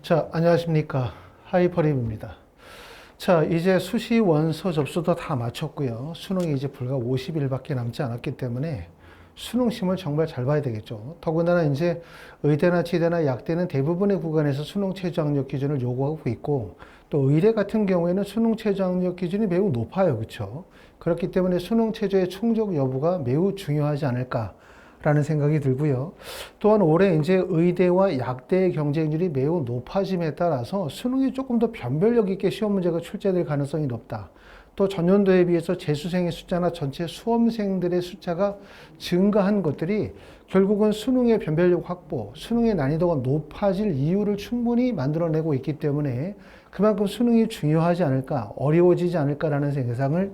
자, 안녕하십니까. 하이퍼림입니다. 자, 이제 수시 원서 접수도 다 마쳤고요. 수능이 이제 불과 50일밖에 남지 않았기 때문에 수능 시험을 정말 잘 봐야 되겠죠. 더군다나 이제 의대나 치대나 약대는 대부분의 구간에서 수능 최저학력 기준을 요구하고 있고, 또 의대 같은 경우에는 수능 최저학력 기준이 매우 높아요. 그렇죠? 그렇기 때문에 수능 최저의 충족 여부가 매우 중요하지 않을까 라는 생각이 들고요. 또한 올해 이제 의대와 약대의 경쟁률이 매우 높아짐에 따라서 수능이 조금 더 변별력 있게 시험 문제가 출제될 가능성이 높다. 또 전년도에 비해서 재수생의 숫자나 전체 수험생들의 숫자가 증가한 것들이 결국은 수능의 변별력 확보, 수능의 난이도가 높아질 이유를 충분히 만들어내고 있기 때문에 그만큼 수능이 중요하지 않을까, 어려워지지 않을까라는 생각을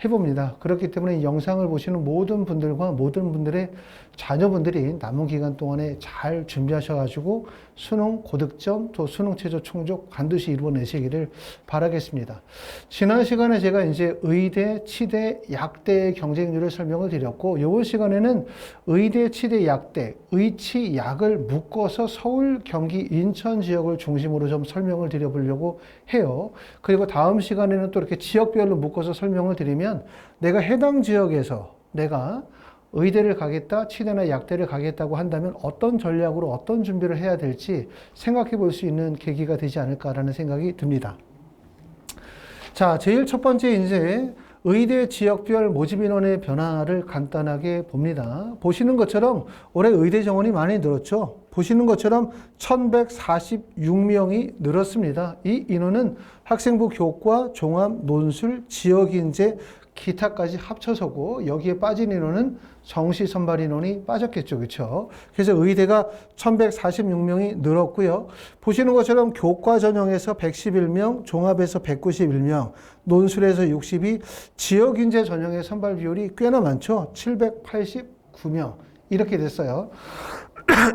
해봅니다. 그렇기 때문에 이 영상을 보시는 모든 분들과 모든 분들의 자녀분들이 남은 기간 동안에 잘 준비하셔가지고 수능 고득점 또 수능 최저 충족 반드시 이루어내시기를 바라겠습니다. 지난 시간에 제가 이제 의대, 치대, 약대의 경쟁률을 설명을 드렸고, 이번 시간에는 의대, 치대, 약대, 의치, 약을 묶어서 서울, 경기, 인천 지역을 중심으로 좀 설명을 드려보려고 해요. 그리고 다음 시간에는 또 이렇게 지역별로 묶어서 설명을 드리면 내가 해당 지역에서 내가 의대를 가겠다, 치대나 약대를 가겠다고 한다면 어떤 전략으로 어떤 준비를 해야 될지 생각해 볼 수 있는 계기가 되지 않을까라는 생각이 듭니다. 자, 제일 첫 번째 이제 의대 지역별 모집 인원의 변화를 간단하게 봅니다. 보시는 것처럼 올해 의대 정원이 많이 늘었죠. 보시는 것처럼 1146명이 늘었습니다. 이 인원은 학생부 교과, 종합, 논술, 지역인재, 기타까지 합쳐서고, 여기에 빠진 인원은 정시 선발 인원이 빠졌겠죠. 그렇죠? 그래서 의대가 1146명이 늘었고요. 보시는 것처럼 교과 전형에서 111명, 종합에서 191명, 논술에서 62, 지역인재 전형의 선발 비율이 꽤나 많죠. 789명. 이렇게 됐어요.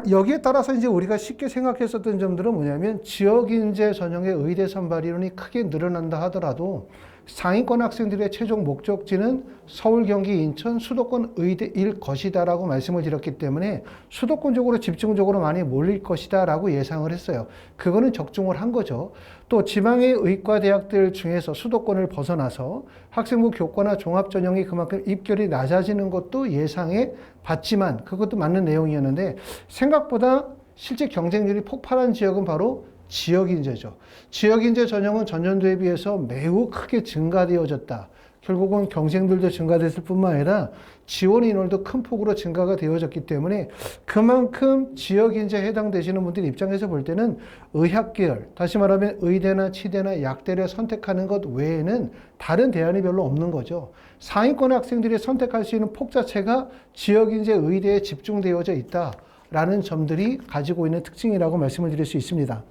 여기에 따라서 이제 우리가 쉽게 생각했었던 점들은 뭐냐면, 지역인재 전형의 의대 선발 인원이 크게 늘어난다 하더라도 상위권 학생들의 최종 목적지는 서울, 경기, 인천, 수도권 의대일 것이다라고 말씀을 드렸기 때문에 수도권 쪽으로 집중적으로 많이 몰릴 것이다라고 예상을 했어요. 그거는 적중을 한 거죠. 또 지방의 의과대학들 중에서 수도권을 벗어나서 학생부 교과나 종합 전형이 그만큼 입결이 낮아지는 것도 예상해 봤지만, 그것도 맞는 내용이었는데, 생각보다 실제 경쟁률이 폭발한 지역은 바로 지역인재죠. 지역인재 전형은 전년도에 비해서 매우 크게 증가되어졌다. 결국은 경쟁률도 증가됐을 뿐만 아니라 지원 인원도 큰 폭으로 증가가 되어졌기 때문에 그만큼 지역인재에 해당되시는 분들 입장에서 볼 때는 의학계열, 다시 말하면 의대나 치대나 약대를 선택하는 것 외에는 다른 대안이 별로 없는 거죠. 상위권 학생들이 선택할 수 있는 폭 자체가 지역인재 의대에 집중되어져 있다라는 점들이 가지고 있는 특징이라고 말씀을 드릴 수 있습니다.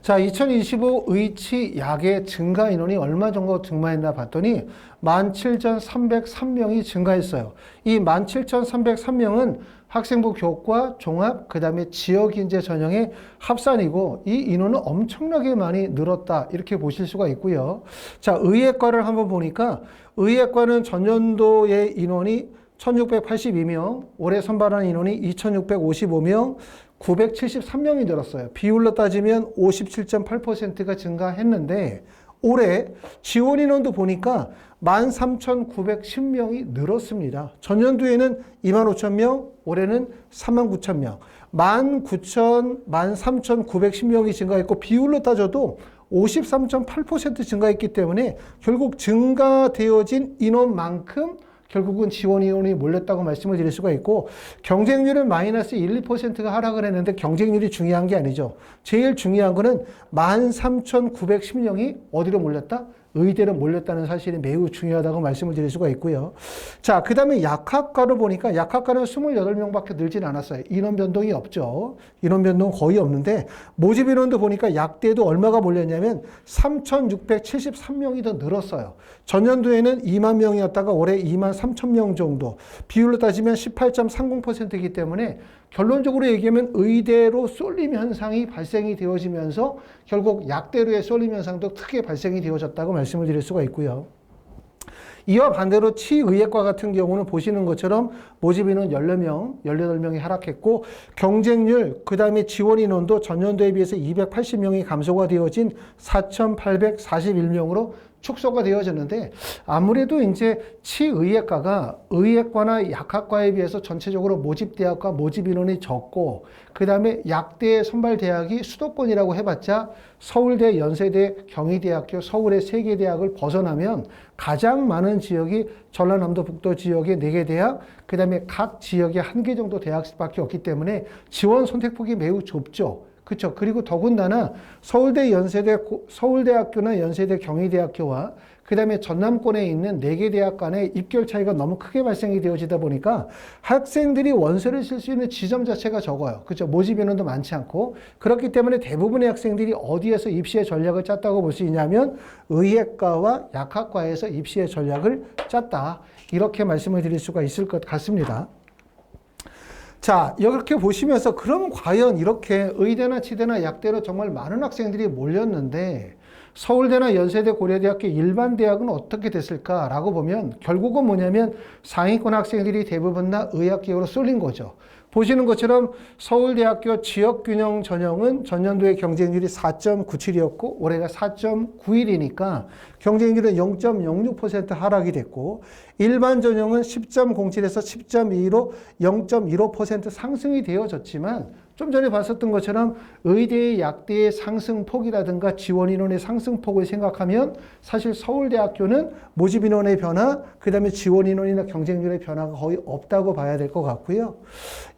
자, 2025 의치 약의 증가 인원이 얼마 정도 증가했나 봤더니 17,303명이 증가했어요. 이 17,303명은 학생부 교과, 종합, 그 다음에 지역인재 전형의 합산이고, 이 인원은 엄청나게 많이 늘었다, 이렇게 보실 수가 있고요. 자, 의예과를 한번 보니까 의예과는 전년도의 인원이 1,682명, 올해 선발한 인원이 2,655명, 973명이 늘었어요. 비율로 따지면 57.8%가 증가했는데, 올해 지원 인원도 보니까 13,910명이 늘었습니다. 전년도에는 25,000명, 올해는 39,000명. 13,910명이 증가했고, 비율로 따져도 53.8% 증가했기 때문에 결국 증가되어진 인원만큼 결국은 지원 인원이 몰렸다고 말씀을 드릴 수가 있고, 경쟁률은 마이너스 1, 2%가 하락을 했는데 경쟁률이 중요한 게 아니죠. 제일 중요한 거는 13,910명이 어디로 몰렸다? 의대로 몰렸다는 사실이 매우 중요하다고 말씀을 드릴 수가 있고요. 자, 그 다음에 약학과로 보니까 약학과는 28명밖에 늘진 않았어요. 인원 변동이 없죠. 인원 변동 거의 없는데, 모집 인원도 보니까 약대도 얼마가 몰렸냐면 3,673명이 더 늘었어요. 전년도에는 2만 명이었다가 올해 2만 3천 명 정도. 비율로 따지면 18.30%이기 때문에 결론적으로 얘기하면 의대로 쏠림 현상이 발생이 되어지면서 결국 약대로의 쏠림 현상도 크게 발생이 되어졌다고 말씀을 드릴 수가 있고요. 이와 반대로 치의학과 같은 경우는 보시는 것처럼 모집 인원 14명, 18명이 하락했고 경쟁률, 그 다음에 지원 인원도 전년도에 비해서 280명이 감소가 되어진 4,841명으로 축소가 되어졌는데 아무래도 이제 치의학과가 의학과나 약학과에 비해서 전체적으로 모집 대학과 모집 인원이 적고 그 다음에 약대 선발 대학이 수도권이라고 해봤자 서울대, 연세대, 경희대학교, 서울의 3개 대학을 벗어나면 가장 많은 지역이 전라남도 북도 지역의 4개 대학, 그 다음에 각 지역에 1개 정도 대학밖에 없기 때문에 지원 선택폭이 매우 좁죠. 그렇죠. 그리고 더군다나 서울대, 연세대, 서울대학교나 연세대, 경희대학교와 그 다음에 전남권에 있는 4개 대학 간의 입결 차이가 너무 크게 발생이 되어지다 보니까 학생들이 원서를 쓸 수 있는 지점 자체가 적어요. 그렇죠. 모집 인원도 많지 않고 그렇기 때문에 대부분의 학생들이 어디에서 입시의 전략을 짰다고 볼 수 있냐면 의학과와 약학과에서 입시의 전략을 짰다. 이렇게 말씀을 드릴 수가 있을 것 같습니다. 자, 이렇게 보시면서 그럼 과연 이렇게 의대나 치대나 약대로 정말 많은 학생들이 몰렸는데 서울대나 연세대, 고려대학교 일반 대학은 어떻게 됐을까라고 보면 결국은 뭐냐면 상위권 학생들이 대부분 다 의학계열로 쏠린 거죠. 보시는 것처럼 서울대학교 지역균형 전형은 전년도에 경쟁률이 4.97이었고 올해가 4.91이니까 경쟁률은 0.06% 하락이 됐고 일반 전형은 10.07에서 10.22로 0.15% 상승이 되어졌지만 좀 전에 봤었던 것처럼 의대의 약대의 상승폭이라든가 지원 인원의 상승폭을 생각하면 사실 서울대학교는 모집 인원의 변화, 그 다음에 지원 인원이나 경쟁률의 변화가 거의 없다고 봐야 될 것 같고요.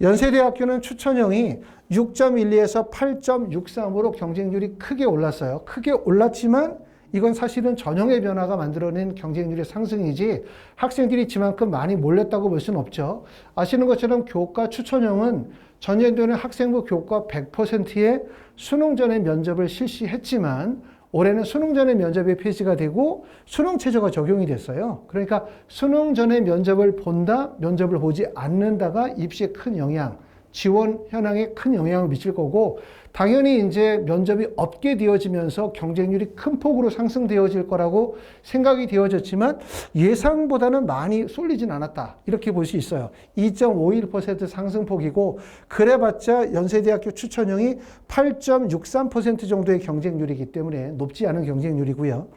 연세대학교는 추천형이 6.12에서 8.63으로 경쟁률이 크게 올랐어요. 크게 올랐지만 이건 사실은 전형의 변화가 만들어낸 경쟁률의 상승이지 학생들이 지만큼 많이 몰렸다고 볼 수는 없죠. 아시는 것처럼 교과 추천형은 전년도에는 학생부 교과 100%의 수능 전에 면접을 실시했지만 올해는 수능 전에 면접이 폐지가 되고 수능 최저가 적용이 됐어요. 그러니까 수능 전에 면접을 본다, 면접을 보지 않는다가 입시에 큰 영향, 지원 현황에 큰 영향을 미칠 거고 당연히 이제 면접이 없게 되어지면서 경쟁률이 큰 폭으로 상승되어질 거라고 생각이 되어졌지만 예상보다는 많이 쏠리진 않았다. 이렇게 볼 수 있어요. 2.51% 상승폭이고 그래봤자 연세대학교 추천형이 8.63% 정도의 경쟁률이기 때문에 높지 않은 경쟁률이고요.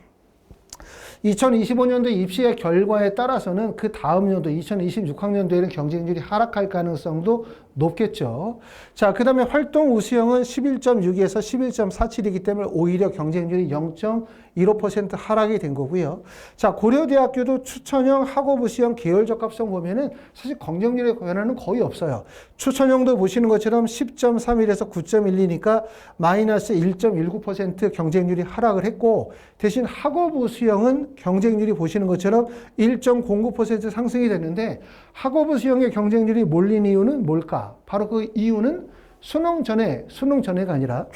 2025년도 입시의 결과에 따라서는 그 다음 연도 2026학년도에는 경쟁률이 하락할 가능성도 높겠죠. 자, 그 다음에 활동 우수형은 11.62에서 11.47이기 때문에 오히려 경쟁률이 0.15% 하락이 된 거고요. 자, 고려대학교도 추천형, 학업우수형, 계열적합성 보면은 사실 경쟁률의 변화는 거의 없어요. 추천형도 보시는 것처럼 10.31에서 9.12니까 마이너스 1.19% 경쟁률이 하락을 했고 대신 학업우수형은 경쟁률이 보시는 것처럼 1.09% 상승이 됐는데 학업우수형의 경쟁률이 몰린 이유는 뭘까? 바로 그 이유는 수능 전에가 아니라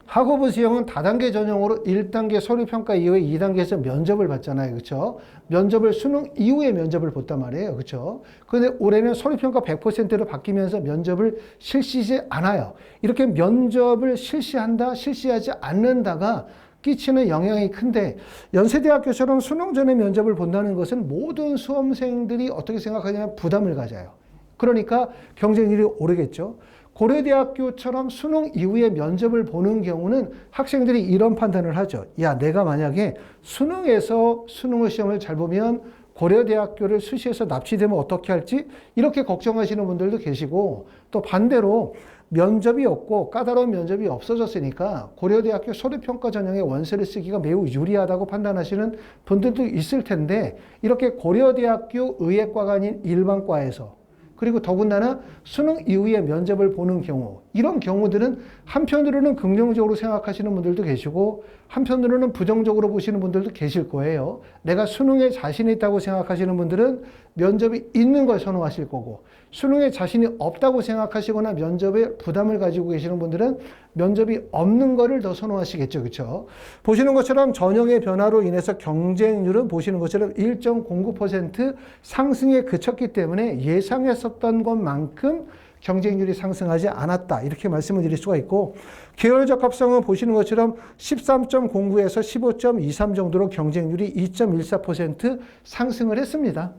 학업우수형은 다단계 전형으로 1단계 서류평가 이후에 2단계에서 면접을 받잖아요. 그렇죠? 면접을 수능 이후에 면접을 봤단 말이에요. 그렇죠? 그런데 올해는 서류평가 100%로 바뀌면서 면접을 실시하지 않아요. 이렇게 면접을 실시한다, 실시하지 않는다가 끼치는 영향이 큰데 연세대학교처럼 수능 전에 면접을 본다는 것은 모든 수험생들이 어떻게 생각하냐면 부담을 가져요. 그러니까 경쟁률이 오르겠죠. 고려대학교처럼 수능 이후에 면접을 보는 경우는 학생들이 이런 판단을 하죠. 야, 내가 만약에 수능에서 수능을 시험을 잘 보면 고려대학교를 수시해서 납치되면 어떻게 할지 이렇게 걱정하시는 분들도 계시고 또 반대로 면접이 없고 까다로운 면접이 없어졌으니까 고려대학교 서류평가 전형의 원서를 쓰기가 매우 유리하다고 판단하시는 분들도 있을 텐데 이렇게 고려대학교 의예과가 아닌 일반과에서 그리고 더군다나 수능 이후에 면접을 보는 경우 이런 경우들은 한편으로는 긍정적으로 생각하시는 분들도 계시고 한편으로는 부정적으로 보시는 분들도 계실 거예요. 내가 수능에 자신이 있다고 생각하시는 분들은 면접이 있는 걸 선호하실 거고 수능에 자신이 없다고 생각하시거나 면접에 부담을 가지고 계시는 분들은 면접이 없는 거를 더 선호하시겠죠. 그렇죠? 보시는 것처럼 전형의 변화로 인해서 경쟁률은 보시는 것처럼 1.09% 상승에 그쳤기 때문에 예상했었던 것만큼 경쟁률이 상승하지 않았다. 이렇게 말씀을 드릴 수가 있고 계열적 합성은 보시는 것처럼 13.09에서 15.23 정도로 경쟁률이 2.14% 상승을 했습니다.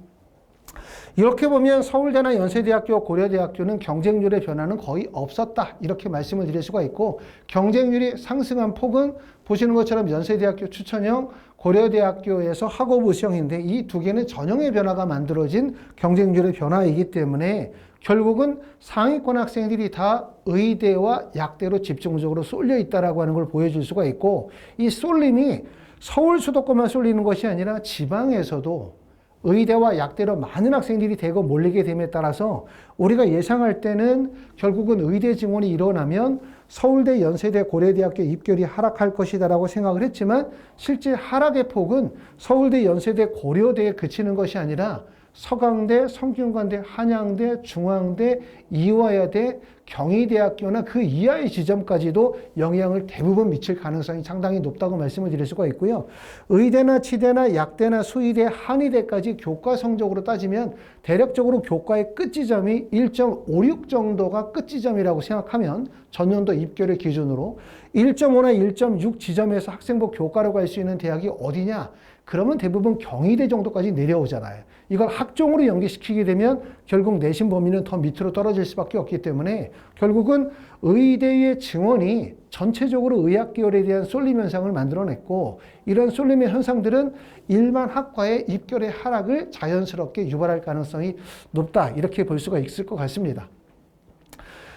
이렇게 보면 서울대나 연세대학교, 고려대학교는 경쟁률의 변화는 거의 없었다. 이렇게 말씀을 드릴 수가 있고 경쟁률이 상승한 폭은 보시는 것처럼 연세대학교 추천형, 고려대학교에서 학업부 시형인데 이 두 개는 전형의 변화가 만들어진 경쟁률의 변화이기 때문에 결국은 상위권 학생들이 다 의대와 약대로 집중적으로 쏠려 있다라고 하는 걸 보여줄 수가 있고 이 쏠림이 서울 수도권만 쏠리는 것이 아니라 지방에서도 의대와 약대로 많은 학생들이 대거 몰리게 됨에 따라서 우리가 예상할 때는 결국은 의대 증원이 일어나면 서울대, 연세대, 고려대학교 입결이 하락할 것이다라고 생각을 했지만 실제 하락의 폭은 서울대, 연세대, 고려대에 그치는 것이 아니라 서강대, 성균관대, 한양대, 중앙대, 이화여대, 경희대학교나 그 이하의 지점까지도 영향을 대부분 미칠 가능성이 상당히 높다고 말씀을 드릴 수가 있고요. 의대나 치대나 약대나 수의대, 한의대까지 교과 성적으로 따지면 대략적으로 교과의 끝지점이 1.56 정도가 끝지점이라고 생각하면 전년도 입결을 기준으로 1.5나 1.6 지점에서 학생부 교과로 갈 수 있는 대학이 어디냐? 그러면 대부분 경희대 정도까지 내려오잖아요. 이걸 학종으로 연계시키게 되면 결국 내신 범위는 더 밑으로 떨어질 수밖에 없기 때문에 결국은 의대의 증원이 전체적으로 의학계열에 대한 쏠림 현상을 만들어냈고 이런 쏠림의 현상들은 일반 학과의 입결의 하락을 자연스럽게 유발할 가능성이 높다. 이렇게 볼 수가 있을 것 같습니다.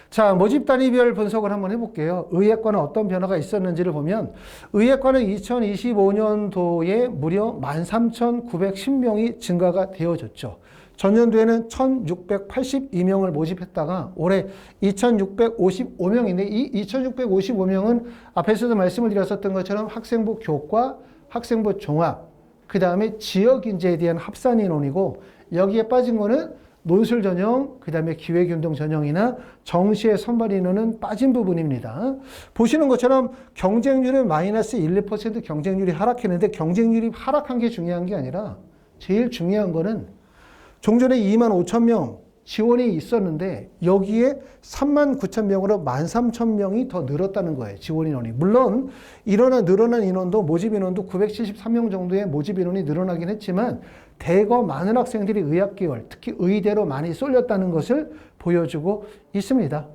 자, 모집 단위별 분석을 한번 해볼게요. 의예과는 어떤 변화가 있었는지를 보면 의예과는 2025년도에 무려 13,910명이 증가가 되어졌죠. 전년도에는 1,682명을 모집했다가 올해 2,655명인데 이 2,655명은 앞에서도 말씀을 드렸었던 것처럼 학생부 교과, 학생부 종합, 그 다음에 지역인재에 대한 합산 인원이고 여기에 빠진 거는 논술 전형, 그 다음에 기획운동 전형이나 정시의 선발 인원은 빠진 부분입니다. 보시는 것처럼 경쟁률은 마이너스 1, 2% 경쟁률이 하락했는데 경쟁률이 하락한 게 중요한 게 아니라 제일 중요한 거는 종전에 2만 5천 명 지원이 있었는데 여기에 3만 9천 명으로 13,000명이 더 늘었다는 거예요. 지원 인원이. 물론 늘어난 인원도 모집 인원도 973명 정도의 모집 인원이 늘어나긴 했지만 대거 많은 학생들이 의학계열, 특히 의대로 많이 쏠렸다는 것을 보여주고 있습니다.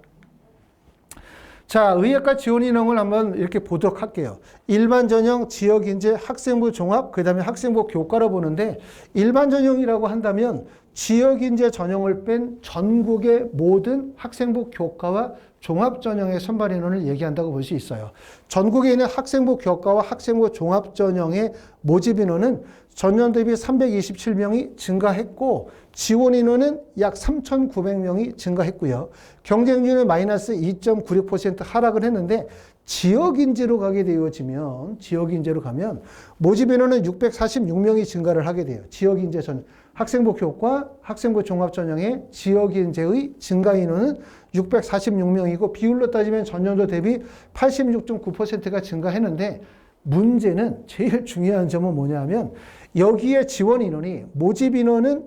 자, 의예과 지원 인원을 한번 이렇게 보도록 할게요. 일반 전형, 지역 인재, 학생부 종합, 그 다음에 학생부 교과로 보는데 일반 전형이라고 한다면 지역 인재 전형을 뺀 전국의 모든 학생부 교과와 종합 전형의 선발 인원을 얘기한다고 볼 수 있어요. 전국에 있는 학생부 교과와 학생부 종합 전형의 모집 인원은 전년 대비 327명이 증가했고 지원 인원은 약 3,900명이 증가했고요. 경쟁률은 마이너스 2.96% 하락을 했는데 지역인재로 가게 되어지면 지역인재로 가면 모집 인원은 646명이 증가를 하게 돼요. 지역인재 전형. 학생부 교과, 학생부 종합 전형의 지역인재의 증가 인원은 646명이고 비율로 따지면 전년도 대비 86.9%가 증가했는데 문제는 제일 중요한 점은 뭐냐면 여기에 지원 인원이 모집 인원은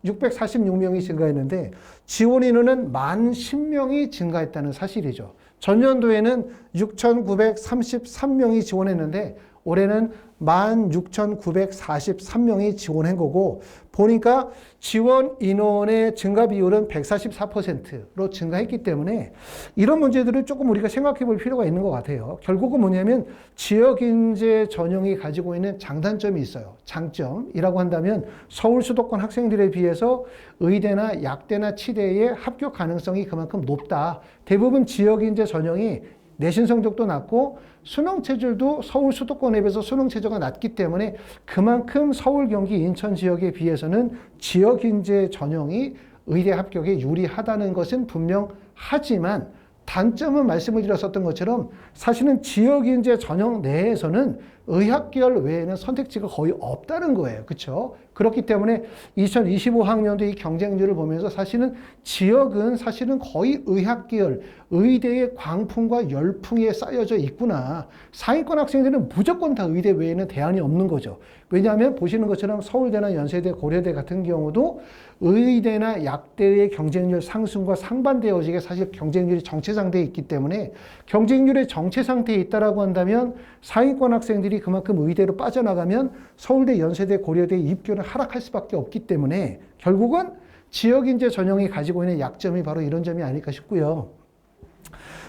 646명이 증가했는데 지원 인원은 10,000명이 증가했다는 사실이죠. 전년도에는 6,933명이 지원했는데 올해는 16,943명이 지원한 거고 보니까 지원 인원의 증가 비율은 144%로 증가했기 때문에 이런 문제들을 조금 우리가 생각해 볼 필요가 있는 것 같아요. 결국은 뭐냐면 지역인재 전형이 가지고 있는 장단점이 있어요. 장점이라고 한다면 서울 수도권 학생들에 비해서 의대나 약대나 치대의 합격 가능성이 그만큼 높다. 대부분 지역인재 전형이 내신 성적도 낮고 수능 체질도 서울 수도권에 비해서 수능 체제가 낮기 때문에 그만큼 서울, 경기, 인천 지역에 비해서는 지역 인재 전형이 의대 합격에 유리하다는 것은 분명하지만 단점은 말씀을 드렸었던 것처럼 사실은 지역 인재 전형 내에서는 의학계열 외에는 선택지가 거의 없다는 거예요. 그렇죠? 그렇기 때문에 2025학년도 이 경쟁률을 보면서 사실은 지역은 사실은 거의 의학계열, 의대의 광풍과 열풍에 쌓여져 있구나. 상위권 학생들은 무조건 다 의대 외에는 대안이 없는 거죠. 왜냐하면 보시는 것처럼 서울대나 연세대, 고려대 같은 경우도 의대나 약대의 경쟁률 상승과 상반되어지게 사실 경쟁률이 정체 상태에 있기 때문에 경쟁률의 정체 상태에 있다라고 한다면 상위권 학생들이 그만큼 의대로 빠져나가면 서울대, 연세대, 고려대 입교는 하락할 수밖에 없기 때문에 결국은 지역인재 전형이 가지고 있는 약점이 바로 이런 점이 아닐까 싶고요.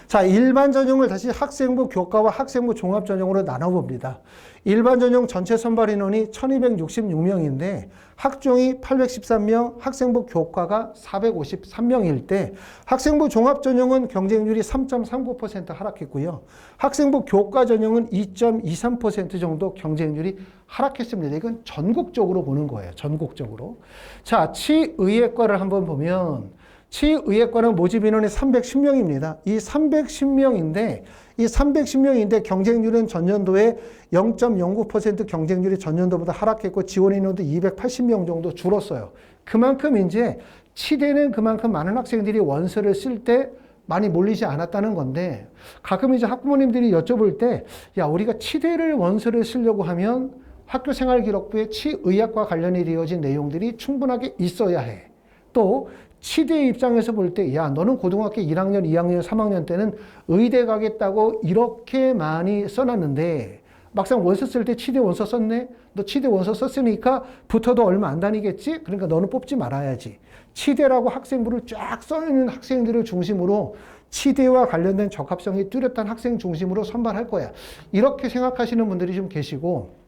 자, 일반 전형을 다시 학생부 교과와 학생부 종합 전형으로 나눠봅니다. 일반 전형 전체 선발 인원이 1266명인데 학종이 813명, 학생부 교과가 453명일 때 학생부 종합 전형은 경쟁률이 3.39% 하락했고요. 학생부 교과 전형은 2.23% 정도 경쟁률이 하락했습니다. 이건 전국적으로 보는 거예요. 전국적으로. 자, 치의학과를 한번 보면 치의학과는 모집 인원이 310명입니다. 이 310명인데 경쟁률은 전년도에 0.09% 경쟁률이 전년도보다 하락했고 지원 인원도 280명 정도 줄었어요. 그만큼 이제 치대는 그만큼 많은 학생들이 원서를 쓸 때 많이 몰리지 않았다는 건데 가끔 이제 학부모님들이 여쭤볼 때 야, 우리가 치대를 원서를 쓰려고 하면 학교생활기록부에 치의학과 관련이 되어진 내용들이 충분하게 있어야 해. 또 치대 입장에서 볼 때, 야, 너는 고등학교 1학년, 2학년, 3학년 때는 의대 가겠다고 이렇게 많이 써놨는데, 막상 원서 쓸 때 치대 원서 썼네? 너 치대 원서 썼으니까 붙어도 얼마 안 다니겠지? 그러니까 너는 뽑지 말아야지. 치대라고 학생부를 쫙 써있는 학생들을 중심으로 치대와 관련된 적합성이 뚜렷한 학생 중심으로 선발할 거야. 이렇게 생각하시는 분들이 좀 계시고,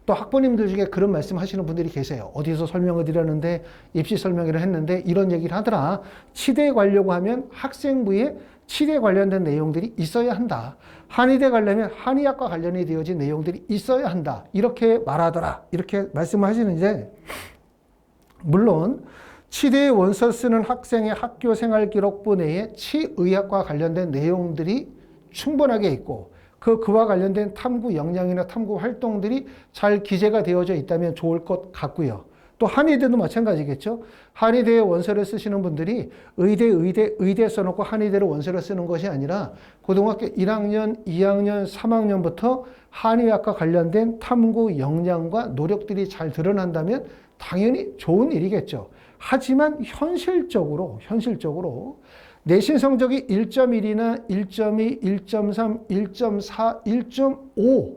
또 학부모님들 중에 그런 말씀 하시는 분들이 계세요. 어디서 설명을 드렸는데 입시 설명회를 했는데 이런 얘기를 하더라. 치대에 가려고 하면 학생부에 치대 관련된 내용들이 있어야 한다. 한의대 가려면 한의학과 관련이 되어진 내용들이 있어야 한다. 이렇게 말하더라. 이렇게 말씀을 하시는데 물론 치대에 원서 쓰는 학생의 학교생활기록부 내에 치의학과 관련된 내용들이 충분하게 있고 그와 관련된 탐구 역량이나 탐구 활동들이 잘 기재가 되어져 있다면 좋을 것 같고요. 또 한의대도 마찬가지겠죠. 한의대에 원서를 쓰시는 분들이 의대 써놓고 한의대로 원서를 쓰는 것이 아니라 고등학교 1학년, 2학년, 3학년부터 한의학과 관련된 탐구 역량과 노력들이 잘 드러난다면 당연히 좋은 일이겠죠. 하지만 현실적으로 내신 성적이 1.1이나 1.2, 1.3, 1.4, 1.5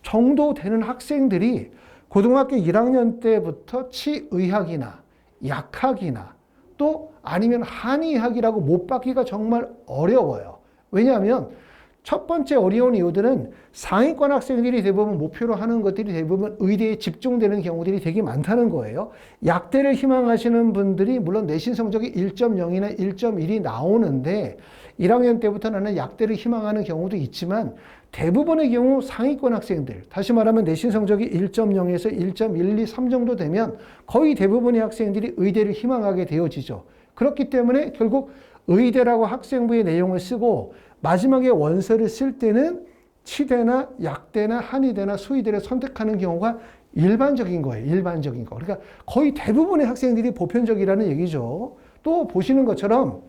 정도 되는 학생들이 고등학교 1학년 때부터 치의학이나 약학이나 또 아니면 한의학이라고 못 받기가 정말 어려워요. 왜냐하면 첫 번째 어려운 이유들은 상위권 학생들이 대부분 목표로 하는 것들이 대부분 의대에 집중되는 경우들이 되게 많다는 거예요. 약대를 희망하시는 분들이 물론 내신 성적이 1.0이나 1.1이 나오는데 1학년 때부터 나는 약대를 희망하는 경우도 있지만 대부분의 경우 상위권 학생들, 다시 말하면 내신 성적이 1.0에서 1.1, 2, 3 정도 되면 거의 대부분의 학생들이 의대를 희망하게 되어지죠. 그렇기 때문에 결국 의대라고 학생부의 내용을 쓰고 마지막에 원서를 쓸 때는 치대나 약대나 한의대나 수의대를 선택하는 경우가 일반적인 거예요. 일반적인 거. 그러니까 거의 대부분의 학생들이 보편적이라는 얘기죠. 또 보시는 것처럼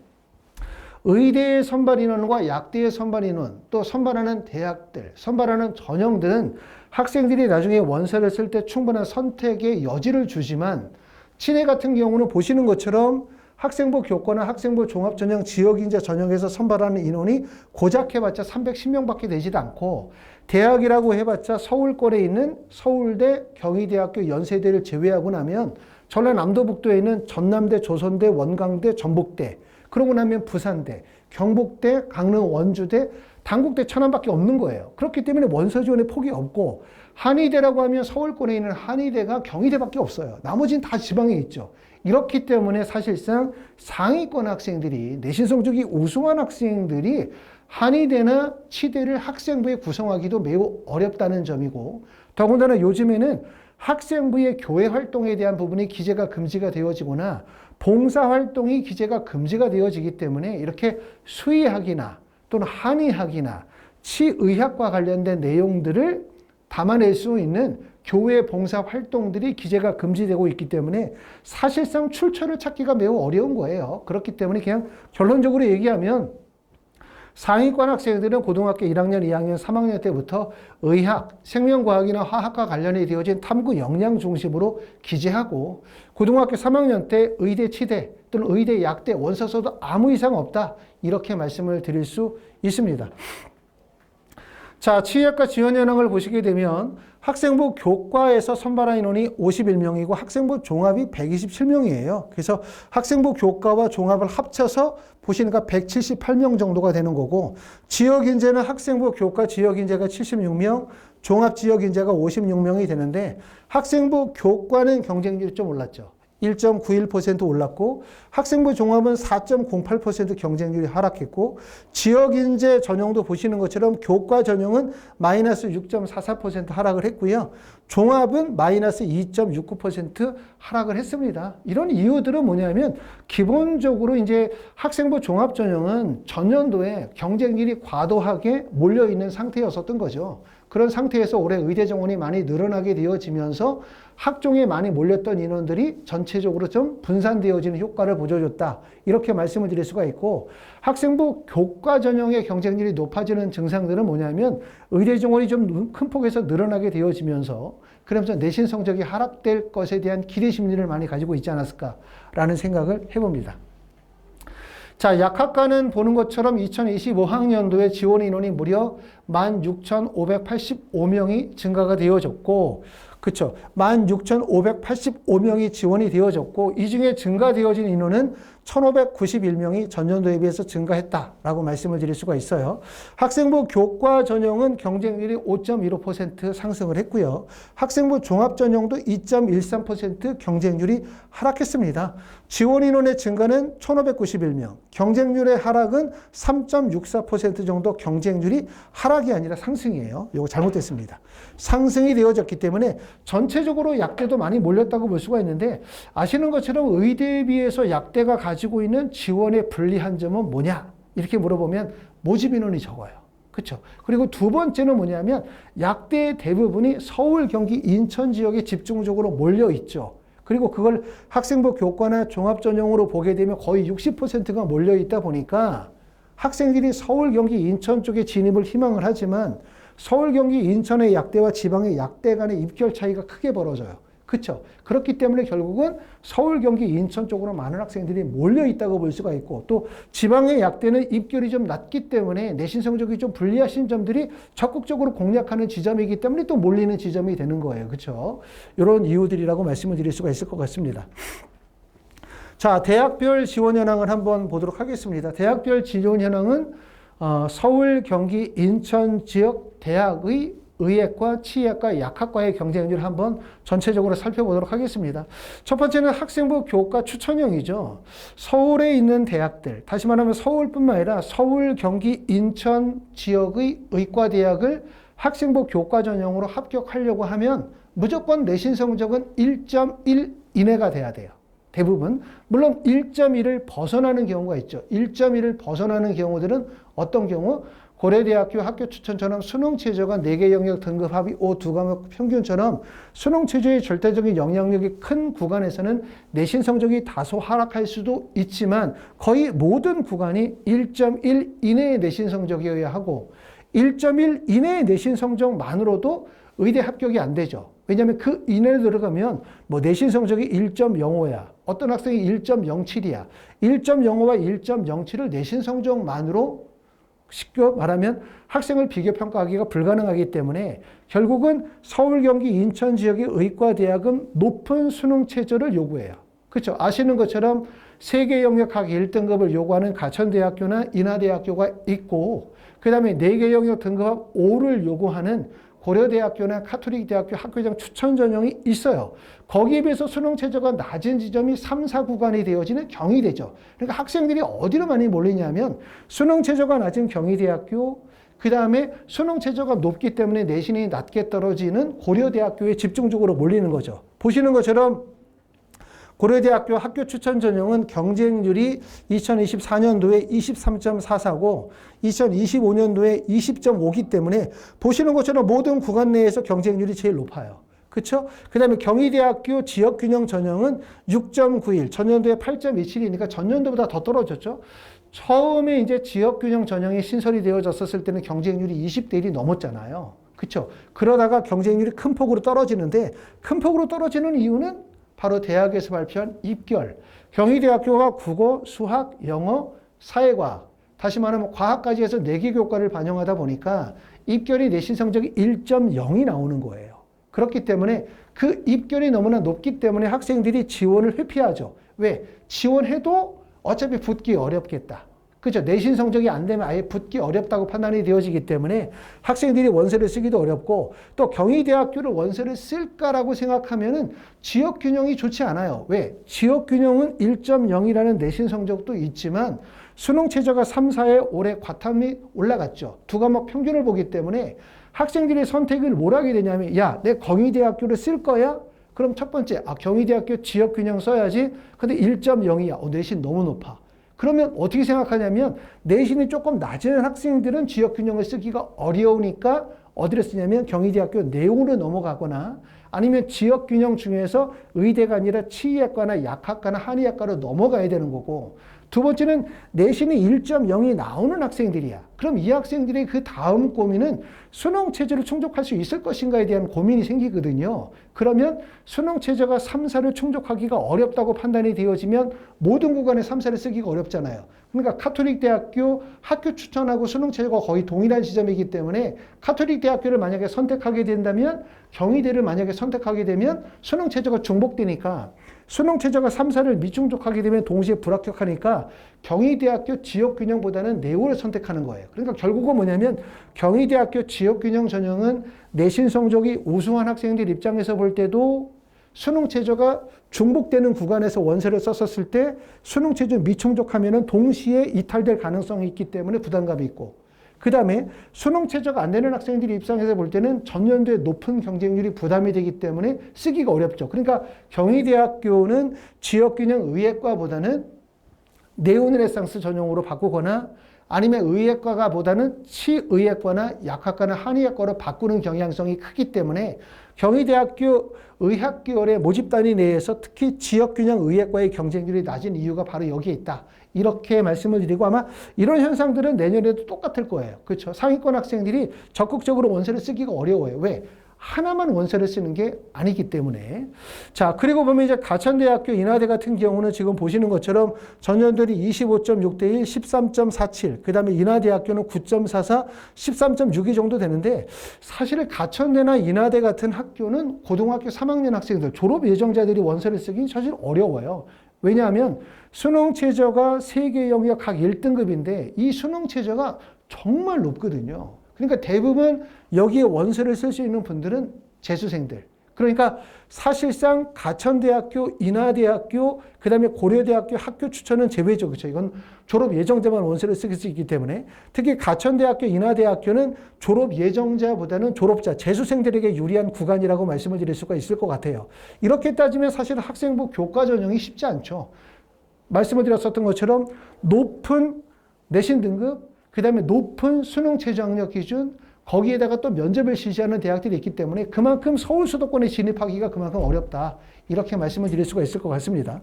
의대의 선발 인원과 약대의 선발 인원, 또 선발하는 대학들, 선발하는 전형들은 학생들이 나중에 원서를 쓸 때 충분한 선택의 여지를 주지만 치대 같은 경우는 보시는 것처럼 학생부 교과나 학생부 종합전형 지역인재 전형에서 선발하는 인원이 고작 해봤자 310명밖에 되지도 않고 대학이라고 해봤자 서울권에 있는 서울대, 경희대학교, 연세대를 제외하고 나면 전라남도북도에 있는 전남대, 조선대, 원광대, 전북대 그러고 나면 부산대, 경북대, 강릉, 원주대, 단국대, 천안밖에 없는 거예요. 그렇기 때문에 원서 지원의 폭이 없고 한의대라고 하면 서울권에 있는 한의대가 경희대밖에 없어요. 나머지는 다 지방에 있죠. 이렇기 때문에 사실상 상위권 학생들이 내신 성적이 우수한 학생들이 한의대나 치대를 학생부에 구성하기도 매우 어렵다는 점이고 더군다나 요즘에는 학생부의 교회 활동에 대한 부분이 기재가 금지가 되어지거나 봉사활동이 기재가 금지가 되어지기 때문에 이렇게 수의학이나 또는 한의학이나 치의학과 관련된 내용들을 담아낼 수 있는 교회 봉사 활동들이 기재가 금지되고 있기 때문에 사실상 출처를 찾기가 매우 어려운 거예요. 그렇기 때문에 그냥 결론적으로 얘기하면 상위권 학생들은 고등학교 1학년, 2학년, 3학년 때부터 의학, 생명과학이나 화학과 관련이 되어진 탐구 역량 중심으로 기재하고 고등학교 3학년 때 의대 치대 또는 의대 약대 원서 써도 아무 이상 없다. 이렇게 말씀을 드릴 수 있습니다. 자, 치의학과 지원 현황을 보시게 되면 학생부 교과에서 선발한 인원이 51명이고 학생부 종합이 127명이에요. 그래서 학생부 교과와 종합을 합쳐서 보시니까 178명 정도가 되는 거고 지역인재는 학생부 교과 지역인재가 76명, 종합지역인재가 56명이 되는데 학생부 교과는 경쟁률이 좀 올랐죠. 1.91% 올랐고 학생부 종합은 4.08% 경쟁률이 하락했고 지역인재 전형도 보시는 것처럼 교과 전형은 마이너스 6.44% 하락을 했고요. 종합은 마이너스 2.69% 하락을 했습니다. 이런 이유들은 뭐냐면 기본적으로 이제 학생부 종합 전형은 전년도에 경쟁률이 과도하게 몰려있는 상태였었던 거죠. 그런 상태에서 올해 의대 정원이 많이 늘어나게 되어지면서 학종에 많이 몰렸던 인원들이 전체적으로 좀 분산되어지는 효과를 보여줬다. 이렇게 말씀을 드릴 수가 있고 학생부 교과 전형의 경쟁률이 높아지는 증상들은 뭐냐면 의대 정원이 좀 큰 폭에서 늘어나게 되어지면서 그러면서 내신 성적이 하락될 것에 대한 기대 심리를 많이 가지고 있지 않았을까라는 생각을 해봅니다. 자, 약학과는 보는 것처럼 2025학년도에 지원 인원이 무려 16,585명이 증가가 되어졌고, 그쵸. 16,585명이 지원이 되어졌고, 이 중에 증가되어진 인원은 1,591명이 전년도에 비해서 증가했다라고 말씀을 드릴 수가 있어요. 학생부 교과 전형은 경쟁률이 5.15% 상승을 했고요. 학생부 종합 전형도 2.13% 경쟁률이 하락했습니다. 지원 인원의 증가는 1,591명, 경쟁률의 하락은 3.64% 정도 경쟁률이 하락이 아니라 상승이에요. 이거 잘못됐습니다. 상승이 되어졌기 때문에 전체적으로 약대도 많이 몰렸다고 볼 수가 있는데 아시는 것처럼 의대에 비해서 약대가 가지고 있는 지원의 불리한 점은 뭐냐? 이렇게 물어보면 모집 인원이 적어요. 그렇죠? 그리고 두 번째는 뭐냐면 약대의 대부분이 서울, 경기, 인천 지역에 집중적으로 몰려 있죠. 그리고 그걸 학생부 교과나 종합 전형으로 보게 되면 거의 60%가 몰려 있다 보니까 학생들이 서울, 경기, 인천 쪽에 진입을 희망을 하지만 서울, 경기, 인천의 약대와 지방의 약대 간의 입결 차이가 크게 벌어져요. 그렇죠? 그렇기 때문에 결국은 서울, 경기, 인천 쪽으로 많은 학생들이 몰려 있다고 볼 수가 있고 또 지방의 약대는 입결이 좀 낮기 때문에 내신 성적이 좀 불리하신 점들이 적극적으로 공략하는 지점이기 때문에 또 몰리는 지점이 되는 거예요. 그렇죠? 이런 이유들이라고 말씀을 드릴 수가 있을 것 같습니다. 자, 대학별 지원 현황을 한번 보도록 하겠습니다. 대학별 지원 현황은 서울, 경기, 인천 지역 대학의 의예과, 치의학과, 약학과의 경쟁률을 한번 전체적으로 살펴보도록 하겠습니다. 첫 번째는 학생부 교과 추천형이죠. 서울에 있는 대학들, 다시 말하면 서울뿐만 아니라 서울, 경기, 인천 지역의 의과대학을 학생부 교과 전형으로 합격하려고 하면 무조건 내신 성적은 1.1 이내가 돼야 돼요. 대부분. 물론 1.1을 벗어나는 경우가 있죠. 1.1을 벗어나는 경우들은 어떤 경우? 고려대학교 학교 추천처럼 수능 최저가 4개 영역 등급 합이 5 두 과목 평균처럼 수능 최저의 절대적인 영향력이 큰 구간에서는 내신 성적이 다소 하락할 수도 있지만 거의 모든 구간이 1.1 이내의 내신 성적이어야 하고 1.1 이내의 내신 성적만으로도 의대 합격이 안 되죠. 왜냐하면 그 이내에 들어가면 뭐 내신 성적이 1.05야. 어떤 학생이 1.07이야. 1.05와 1.07을 내신 성적만으로 쉽게 말하면 학생을 비교평가하기가 불가능하기 때문에 결국은 서울, 경기, 인천 지역의 의과대학은 높은 수능 최저를 요구해요. 그렇죠? 아시는 것처럼 세계 영역 학위 1등급을 요구하는 가천대학교나 인하대학교가 있고 그 다음에 4개 영역 등급 5를 요구하는 고려대학교나 카톨릭대학교 학교장 추천 전형이 있어요. 거기에 비해서 수능 최저가 낮은 지점이 3, 4 구간이 되어지는 경희대죠. 그러니까 학생들이 어디로 많이 몰리냐면 수능 최저가 낮은 경희대학교, 그 다음에 수능 최저가 높기 때문에 내신이 낮게 떨어지는 고려대학교에 집중적으로 몰리는 거죠. 보시는 것처럼 고려대학교 학교 추천 전형은 경쟁률이 2024년도에 23.44고 2025년도에 20.5기 때문에 보시는 것처럼 모든 구간 내에서 경쟁률이 제일 높아요. 그렇죠? 그 다음에 경희대학교 지역균형 전형은 6.91, 전년도에 8.27이니까 전년도보다 더 떨어졌죠. 처음에 이제 지역균형 전형이 신설이 되어졌었을 때는 경쟁률이 20대 1이 넘었잖아요. 그렇죠? 그러다가 경쟁률이 큰 폭으로 떨어지는데 큰 폭으로 떨어지는 이유는 바로 대학에서 발표한 입결. 경희대학교가 국어, 수학, 영어, 사회과학, 다시 말하면 과학까지 해서 4개 교과를 반영하다 보니까 입결이 내신 성적이 1.0이 나오는 거예요. 그렇기 때문에 그 입결이 너무나 높기 때문에 학생들이 지원을 회피하죠. 왜? 지원해도 어차피 붙기 어렵겠다. 그죠? 내신 성적이 안 되면 아예 붙기 어렵다고 판단이 되어지기 때문에 학생들이 원서를 쓰기도 어렵고 또 경희대학교를 원서를 쓸까라고 생각하면은 지역균형이 좋지 않아요. 왜? 지역균형은 1.0이라는 내신 성적도 있지만 수능 최저가 3, 4에 올해 과탐이 올라갔죠. 두 과목 평균을 보기 때문에 학생들이 선택을 뭘 하게 되냐면 야, 내 경희대학교를 쓸 거야? 그럼 첫 번째, 경희대학교 지역균형 써야지. 근데 1.0이야. 내신 너무 높아. 그러면 어떻게 생각하냐면 내신이 조금 낮은 학생들은 지역균형을 쓰기가 어려우니까 어디를 쓰냐면 경희대학교 내용으로 넘어가거나 아니면 지역균형 중에서 의대가 아니라 치의학과나 약학과나 한의학과로 넘어가야 되는 거고 두 번째는 내신이 1.0이 나오는 학생들이야. 그럼 이 학생들의 그 다음 고민은 수능 체제를 충족할 수 있을 것인가에 대한 고민이 생기거든요. 그러면 수능 체제가 3, 4를 충족하기가 어렵다고 판단이 되어지면 모든 구간에 3, 4를 쓰기가 어렵잖아요. 그러니까 카톨릭 대학교 학교 추천하고 수능 체제가 거의 동일한 시점이기 때문에 카톨릭 대학교를 만약에 선택하게 된다면 경희대를 만약에 선택하게 되면 수능 체제가 중복되니까 수능 최저가 3, 4를 미충족하게 되면 동시에 불합격하니까 경희대학교 지역균형보다는 내고를 선택하는 거예요. 그러니까 결국은 뭐냐면 경희대학교 지역균형 전형은 내신 성적이 우수한 학생들 입장에서 볼 때도 수능 최저가 중복되는 구간에서 원서를 썼었을 때 수능 최저 미충족하면 동시에 이탈될 가능성이 있기 때문에 부담감이 있고 그 다음에 수능 최저가 안 되는 학생들이 입장에서 볼 때는 전년도에 높은 경쟁률이 부담이 되기 때문에 쓰기가 어렵죠. 그러니까 경희대학교는 지역균형 의예과보다는 네오르네상스 전형으로 바꾸거나 아니면 의예과가 보다는 치의예과나 약학과나 한의학과로 바꾸는 경향성이 크기 때문에 경희대학교 의학계열의 모집단위 내에서 특히 지역균형 의예과의 경쟁률이 낮은 이유가 바로 여기에 있다. 이렇게 말씀을 드리고 아마 이런 현상들은 내년에도 똑같을 거예요. 그렇죠? 상위권 학생들이 적극적으로 원서를 쓰기가 어려워요. 왜? 하나만 원서를 쓰는 게 아니기 때문에. 자, 그리고 보면 이제 가천대학교 인하대 같은 경우는 지금 보시는 것처럼 전년도이 25.6대 1, 13.47. 그 다음에 인하대학교는 9.44, 13.62 정도 되는데 사실 가천대나 인하대 같은 학교는 고등학교 3학년 학생들, 졸업 예정자들이 원서를 쓰긴 사실 어려워요. 왜냐하면 수능 최저가 3개 영역 각 1등급인데 이 수능 최저가 정말 높거든요. 그러니까 대부분 여기에 원서를 쓸 수 있는 분들은 재수생들. 그러니까 사실상 가천대학교, 인하대학교, 그 다음에 고려대학교 학교 추천은 제외죠. 그렇죠? 이건 졸업 예정자만 원서를 쓸 수 있기 때문에 특히 가천대학교, 인하대학교는 졸업 예정자보다는 졸업자, 재수생들에게 유리한 구간이라고 말씀을 드릴 수가 있을 것 같아요. 이렇게 따지면 사실 학생부 교과 전형이 쉽지 않죠. 말씀을 드렸었던 것처럼 높은 내신 등급, 그 다음에 높은 수능 최저학력 기준, 거기에다가 또 면접을 실시하는 대학들이 있기 때문에 그만큼 서울 수도권에 진입하기가 그만큼 어렵다. 이렇게 말씀을 드릴 수가 있을 것 같습니다.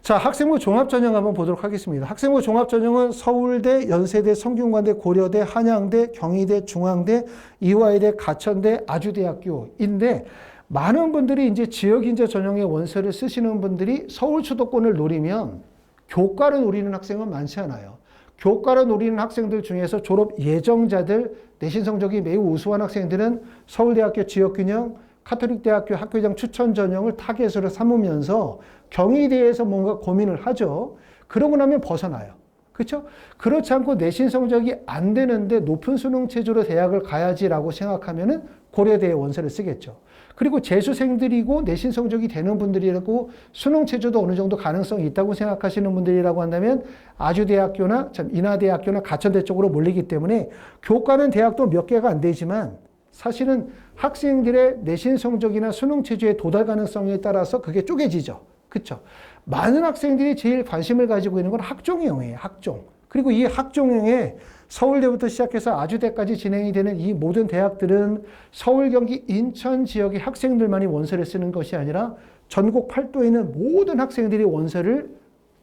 자, 학생부 종합전형 한번 보도록 하겠습니다. 학생부 종합전형은 서울대, 연세대, 성균관대, 고려대, 한양대, 경희대, 중앙대, 이화여대, 가천대, 아주대학교인데 많은 분들이 이제 지역인재 전형의 원서를 쓰시는 분들이 서울 수도권을 노리면 교과를 노리는 학생은 많지 않아요. 교과를 노리는 학생들 중에서 졸업 예정자들, 내신 성적이 매우 우수한 학생들은 서울대학교 지역균형, 카톨릭대학교 학교장 추천 전형을 타겟으로 삼으면서 경희대에서 뭔가 고민을 하죠. 그러고 나면 벗어나요. 그렇죠? 그렇지 않고 내신 성적이 안 되는데 높은 수능 체제로 대학을 가야지라고 생각하면은 고려대에 원서를 쓰겠죠. 그리고 재수생들이고 내신 성적이 되는 분들이라고 수능 체제도 어느 정도 가능성이 있다고 생각하시는 분들이라고 한다면 아주대학교나 인하대학교나 가천대 쪽으로 몰리기 때문에 교과는 대학도 몇 개가 안 되지만 사실은 학생들의 내신 성적이나 수능 체제의 도달 가능성에 따라서 그게 쪼개지죠. 그렇죠? 많은 학생들이 제일 관심을 가지고 있는 건 학종형이에요. 학종. 그리고 이 학종형에 서울대부터 시작해서 아주대까지 진행이 되는 이 모든 대학들은 서울, 경기, 인천 지역의 학생들만이 원서를 쓰는 것이 아니라 전국 팔도에 있는 모든 학생들이 원서를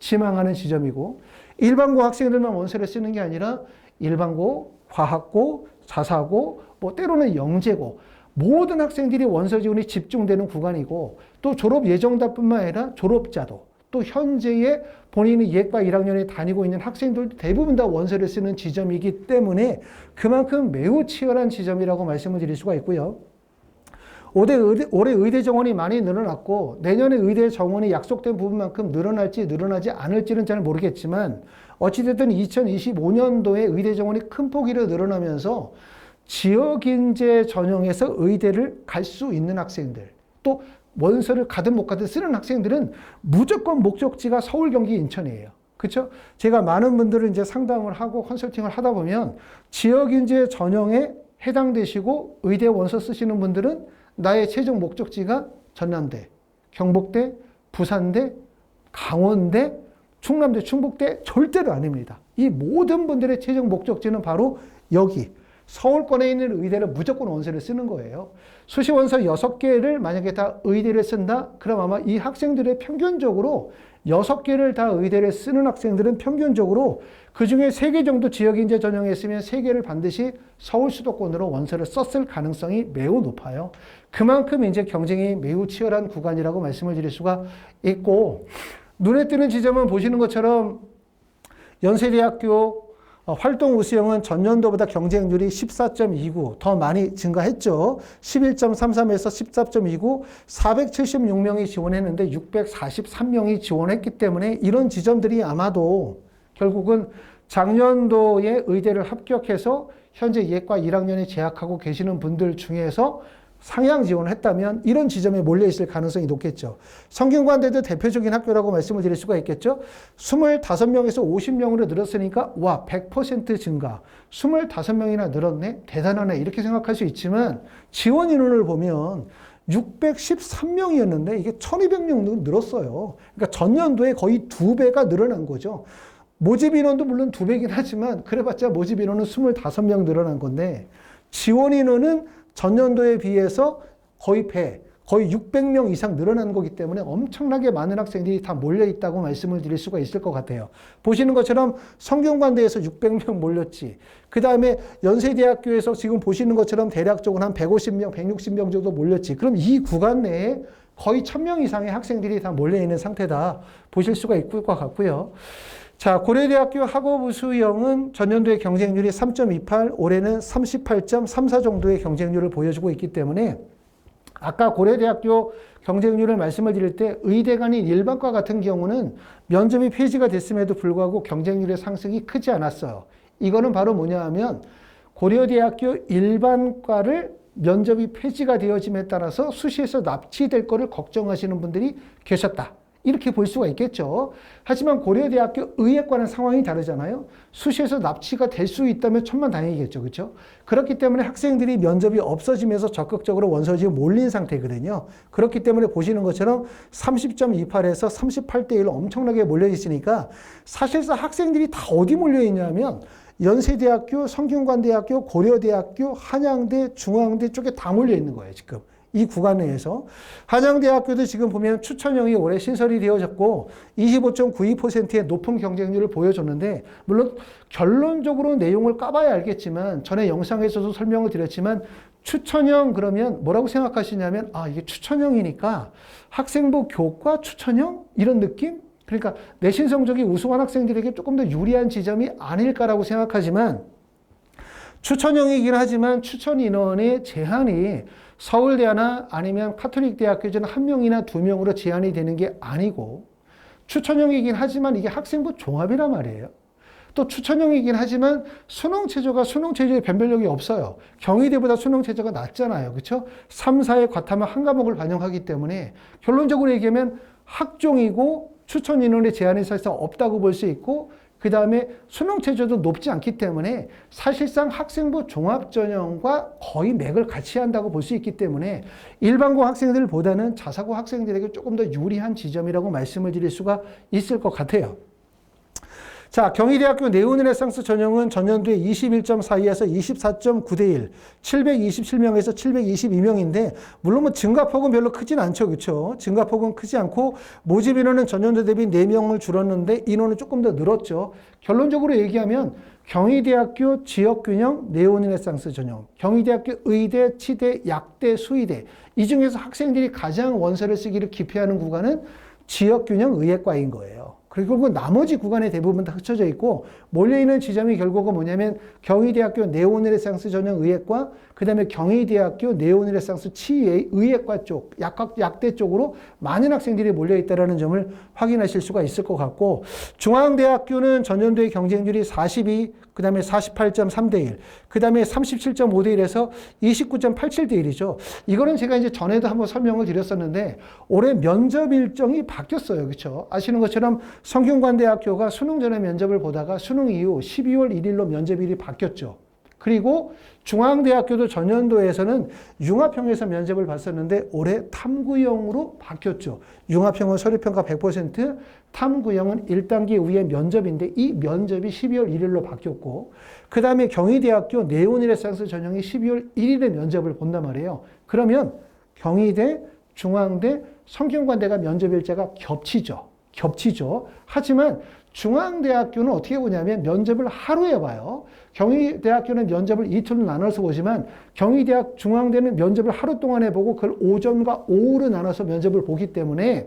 지망하는 지점이고 일반고 학생들만 원서를 쓰는 게 아니라 일반고, 과학고, 자사고, 뭐 때로는 영재고 모든 학생들이 원서 지원이 집중되는 구간이고 또 졸업 예정자뿐만 아니라 졸업자도 또 현재의 본인이 예과 1학년에 다니고 있는 학생들도 대부분 다 원서를 쓰는 지점이기 때문에 그만큼 매우 치열한 지점이라고 말씀을 드릴 수가 있고요. 올해 의대 정원이 많이 늘어났고 내년에 의대 정원이 약속된 부분만큼 늘어날지 늘어나지 않을지는 잘 모르겠지만 어찌됐든 2025년도에 의대 정원이 큰 폭으로 늘어나면서 지역인재 전형에서 의대를 갈 수 있는 학생들 또 원서를 가든 못 가든 쓰는 학생들은 무조건 목적지가 서울, 경기, 인천이에요. 그렇죠? 제가 많은 분들을 이제 상담을 하고 컨설팅을 하다 보면 지역인재 전형에 해당되시고 의대 원서 쓰시는 분들은 나의 최종 목적지가 전남대, 경북대, 부산대, 강원대, 충남대, 충북대 절대로 아닙니다. 이 모든 분들의 최종 목적지는 바로 여기 서울권에 있는 의대를 무조건 원서를 쓰는 거예요. 수시원서 6개를 만약에 다 의대를 쓴다? 그럼 아마 이 학생들의 평균적으로 6개를 다 의대를 쓰는 학생들은 평균적으로 그중에 3개 정도 지역인재 전형에 있으면 3개를 반드시 서울 수도권으로 원서를 썼을 가능성이 매우 높아요. 그만큼 이제 경쟁이 매우 치열한 구간이라고 말씀을 드릴 수가 있고 눈에 띄는 지점은 보시는 것처럼 연세대학교 활동 우수형은 전년도보다 경쟁률이 14.29 더 많이 증가했죠. 11.33에서 14.29 476명이 지원했는데 643명이 지원했기 때문에 이런 지점들이 아마도 결국은 작년도에 의대를 합격해서 현재 예과 1학년에 재학하고 계시는 분들 중에서 상향 지원을 했다면 이런 지점에 몰려있을 가능성이 높겠죠. 성균관대도 대표적인 학교라고 말씀을 드릴 수가 있겠죠. 25명에서 50명으로 늘었으니까 와 100% 증가. 25명이나 늘었네. 대단하네. 이렇게 생각할 수 있지만 지원 인원을 보면 613명이었는데 이게 1200명 늘었어요. 그러니까 전년도에 거의 2배가 늘어난 거죠. 모집 인원도 물론 2배긴 하지만 그래봤자 모집 인원은 25명 늘어난 건데 지원 인원은 전년도에 비해서 거의 배, 거의 600명 이상 늘어난 거기 때문에 엄청나게 많은 학생들이 다 몰려있다고 말씀을 드릴 수가 있을 것 같아요. 보시는 것처럼 성균관대에서 600명 몰렸지. 그 다음에 연세대학교에서 지금 보시는 것처럼 대략적으로 한 150명, 160명 정도 몰렸지. 그럼 이 구간 내에 거의 1000명 이상의 학생들이 다 몰려있는 상태다. 보실 수가 있을 것 같고요. 자, 고려대학교 학업우수형은 전년도의 경쟁률이 3.28, 올해는 38.34 정도의 경쟁률을 보여주고 있기 때문에 아까 고려대학교 경쟁률을 말씀을 드릴 때 의대가 아닌 일반과 같은 경우는 면접이 폐지가 됐음에도 불구하고 경쟁률의 상승이 크지 않았어요. 이거는 바로 뭐냐 하면 고려대학교 일반과를 면접이 폐지가 되어짐에 따라서 수시에서 납치될 거를 걱정하시는 분들이 계셨다. 이렇게 볼 수가 있겠죠. 하지만 고려대학교 의예과는 상황이 다르잖아요. 수시에서 납치가 될 수 있다면 천만다행이겠죠. 그렇죠? 그렇기 때문에 학생들이 면접이 없어지면서 적극적으로 원서지에 몰린 상태거든요. 그렇기 때문에 보시는 것처럼 30.28에서 38대1로 엄청나게 몰려 있으니까 사실상 학생들이 다 어디 몰려 있냐면 연세대학교, 성균관대학교, 고려대학교, 한양대, 중앙대 쪽에 다 몰려 있는 거예요. 지금. 이 구간 내에서 한양대학교도 지금 보면 추천형이 올해 신설이 되어졌고 25.92%의 높은 경쟁률을 보여줬는데 물론 결론적으로 내용을 까봐야 알겠지만 전에 영상에서도 설명을 드렸지만 추천형 그러면 뭐라고 생각하시냐면 아 이게 추천형이니까 학생부 교과 추천형 이런 느낌? 그러니까 내신 성적이 우수한 학생들에게 조금 더 유리한 지점이 아닐까라고 생각하지만 추천형이긴 하지만 추천 인원의 제한이 서울대나 아니면 카톨릭대학교 중 1명이나 2명으로 제한이 되는 게 아니고 추천형이긴 하지만 이게 학생부 종합이란 말이에요. 또 추천형이긴 하지만 수능체제의 변별력이 없어요. 경희대보다 수능체제가 낮잖아요. 그렇죠? 3, 4의 과탐은 한 과목을 반영하기 때문에 결론적으로 얘기하면 학종이고 추천 인원의 제한이 사실상 없다고 볼 수 있고 그 다음에 수능 체제도 높지 않기 때문에 사실상 학생부 종합전형과 거의 맥을 같이 한다고 볼 수 있기 때문에 일반고 학생들보다는 자사고 학생들에게 조금 더 유리한 지점이라고 말씀을 드릴 수가 있을 것 같아요. 자, 경희대학교 네오르네상스 전형은 전년도에 21.42에서 24.9대 1, 727명에서 722명인데, 물론 뭐 증가폭은 별로 크진 않죠. 그렇죠? 증가폭은 크지 않고, 모집 인원은 전년도 대비 4명을 줄었는데, 인원은 조금 더 늘었죠. 결론적으로 얘기하면, 경희대학교 지역균형 네오르네상스 전형, 경희대학교 의대, 치대, 약대, 수의대, 이 중에서 학생들이 가장 원서를 쓰기를 기피하는 구간은 지역균형 의예과인 거예요. 그리고 나머지 구간에 대부분 다 흩어져 있고, 몰려있는 지점이 결국은 뭐냐면 경희대학교 네오르네상스 전형 의예과, 그 다음에 경희대학교 네오르네상스 치의예과 쪽, 약대 쪽으로 많은 학생들이 몰려있다는 점을 확인하실 수가 있을 것 같고, 중앙대학교는 전년도의 경쟁률이 42, 그 다음에 48.3대 1, 그 다음에 37.5대 1에서 29.87대 1이죠. 이거는 제가 이제 전에도 한번 설명을 드렸었는데, 올해 면접 일정이 바뀌었어요. 그렇죠? 아시는 것처럼 성균관대학교가 수능 전에 면접을 보다가 수능 이후 12월 1일로 면접일이 바뀌었죠. 그리고 중앙대학교도 전년도에서는 융합형에서 면접을 봤었는데 올해 탐구형으로 바뀌었죠. 융합형은 서류평가 100%, 탐구형은 1단계 위의 면접인데 이 면접이 12월 1일로 바뀌었고, 그 다음에 경희대학교 네오르네상스 전형이 12월 1일에 면접을 본단 말이에요. 그러면 경희대, 중앙대, 성균관대가 면접 일자가 겹치죠. 하지만 중앙대학교는 어떻게 보냐면 면접을 하루에 봐요. 경희대학교는 면접을 이틀로 나눠서 보지만 경희대학, 중앙대는 면접을 하루 동안에 보고 그걸 오전과 오후로 나눠서 면접을 보기 때문에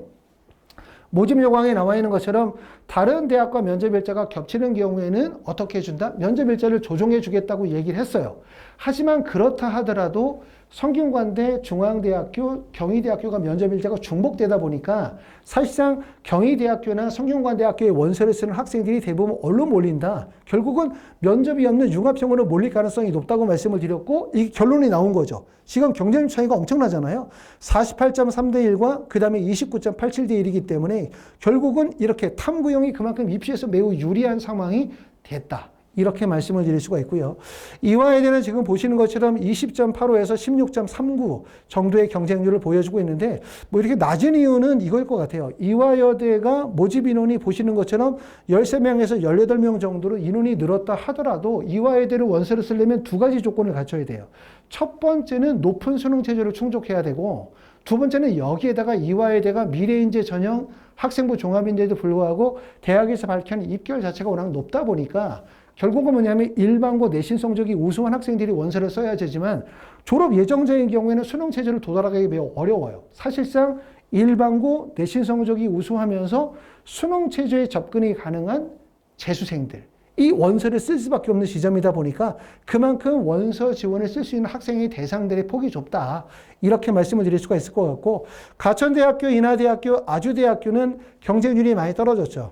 모집 요강에 나와 있는 것처럼 다른 대학과 면접 일자가 겹치는 경우에는 어떻게 해준다? 면접 일자를 조정해 주겠다고 얘기를 했어요. 하지만 그렇다 하더라도 성균관대, 중앙대학교, 경희대학교가 면접 일자가 중복되다 보니까 사실상 경희대학교나 성균관대학교에 원서를 쓰는 학생들이 대부분 얼로 몰린다. 결국은 면접이 없는 융합형으로 몰릴 가능성이 높다고 말씀을 드렸고 이 결론이 나온 거죠. 지금 경쟁 차이가 엄청나잖아요. 48.3대 1과 그 다음에 29.87대 1이기 때문에 결국은 이렇게 탐구형이 그만큼 입시에서 매우 유리한 상황이 됐다. 이렇게 말씀을 드릴 수가 있고요. 이화여대는 지금 보시는 것처럼 20.85에서 16.39 정도의 경쟁률을 보여주고 있는데 뭐 이렇게 낮은 이유는 이거일 것 같아요. 이화여대가 모집 인원이 보시는 것처럼 13명에서 18명 정도로 인원이 늘었다 하더라도 이화여대를 원서를 쓰려면 두 가지 조건을 갖춰야 돼요. 첫 번째는 높은 수능 체제를 충족해야 되고 두 번째는 여기에다가 이화여대가 미래인재 전형 학생부 종합인데도 불구하고 대학에서 밝혀낸 입결 자체가 워낙 높다 보니까 결국은 뭐냐면 일반고 내신 성적이 우수한 학생들이 원서를 써야 되지만 졸업 예정자인 경우에는 수능 체제를 도달하기 매우 어려워요. 사실상 일반고 내신 성적이 우수하면서 수능 체제에 접근이 가능한 재수생들, 이 원서를 쓸 수밖에 없는 시점이다 보니까 그만큼 원서 지원을 쓸 수 있는 학생의 대상들의 폭이 좁다. 이렇게 말씀을 드릴 수가 있을 것 같고, 가천대학교, 인하대학교, 아주대학교는 경쟁률이 많이 떨어졌죠.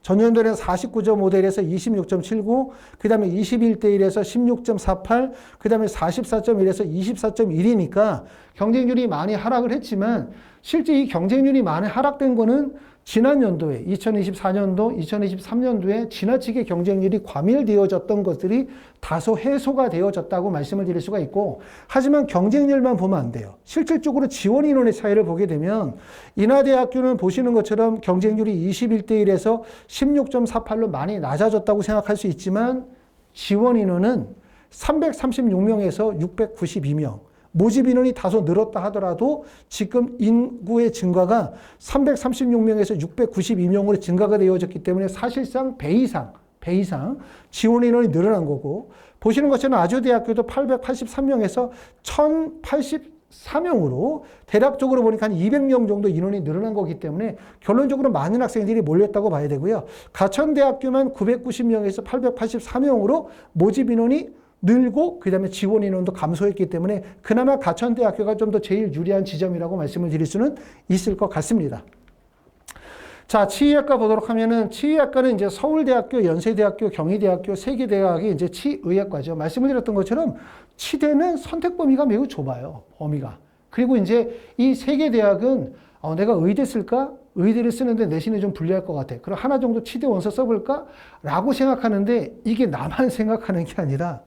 전년도에는 49.5대 1에서 26.79, 그 다음에 21대 1에서 16.48, 그 다음에 44.1에서 24.1이니까 경쟁률이 많이 하락을 했지만 실제 이 경쟁률이 많이 하락된 거는 지난 연도에 2024년도, 2023년도에 지나치게 경쟁률이 과밀되어졌던 것들이 다소 해소가 되어졌다고 말씀을 드릴 수가 있고, 하지만 경쟁률만 보면 안 돼요. 실질적으로 지원 인원의 차이를 보게 되면 인하대학교는 보시는 것처럼 경쟁률이 21대 1에서 16.48로 많이 낮아졌다고 생각할 수 있지만 지원 인원은 336명에서 692명. 모집 인원이 다소 늘었다 하더라도 지금 인구의 증가가 336명에서 692명으로 증가가 되어졌기 때문에 사실상 배 이상 지원 인원이 늘어난 거고, 보시는 것처럼 아주대학교도 883명에서 1084명으로 대략적으로 보니까 한 200명 정도 인원이 늘어난 거기 때문에 결론적으로 많은 학생들이 몰렸다고 봐야 되고요. 가천대학교만 990명에서 884명으로 모집 인원이 늘고 그 다음에 지원 인원도 감소했기 때문에 그나마 가천대학교가 좀 더 제일 유리한 지점이라고 말씀을 드릴 수는 있을 것 같습니다. 자, 치의학과 보도록 하면은 치의학과는 이제 서울대학교, 연세대학교, 경희대학교 세 개 대학이 이제 치의학과죠. 말씀을 드렸던 것처럼 치대는 선택 범위가 매우 좁아요. 범위가. 그리고 이제 이 세 개 대학은 내가 의대 쓸까? 의대를 쓰는데 내신이 좀 불리할 것 같아. 그럼 하나 정도 치대 원서 써볼까? 라고 생각하는데 이게 나만 생각하는 게 아니라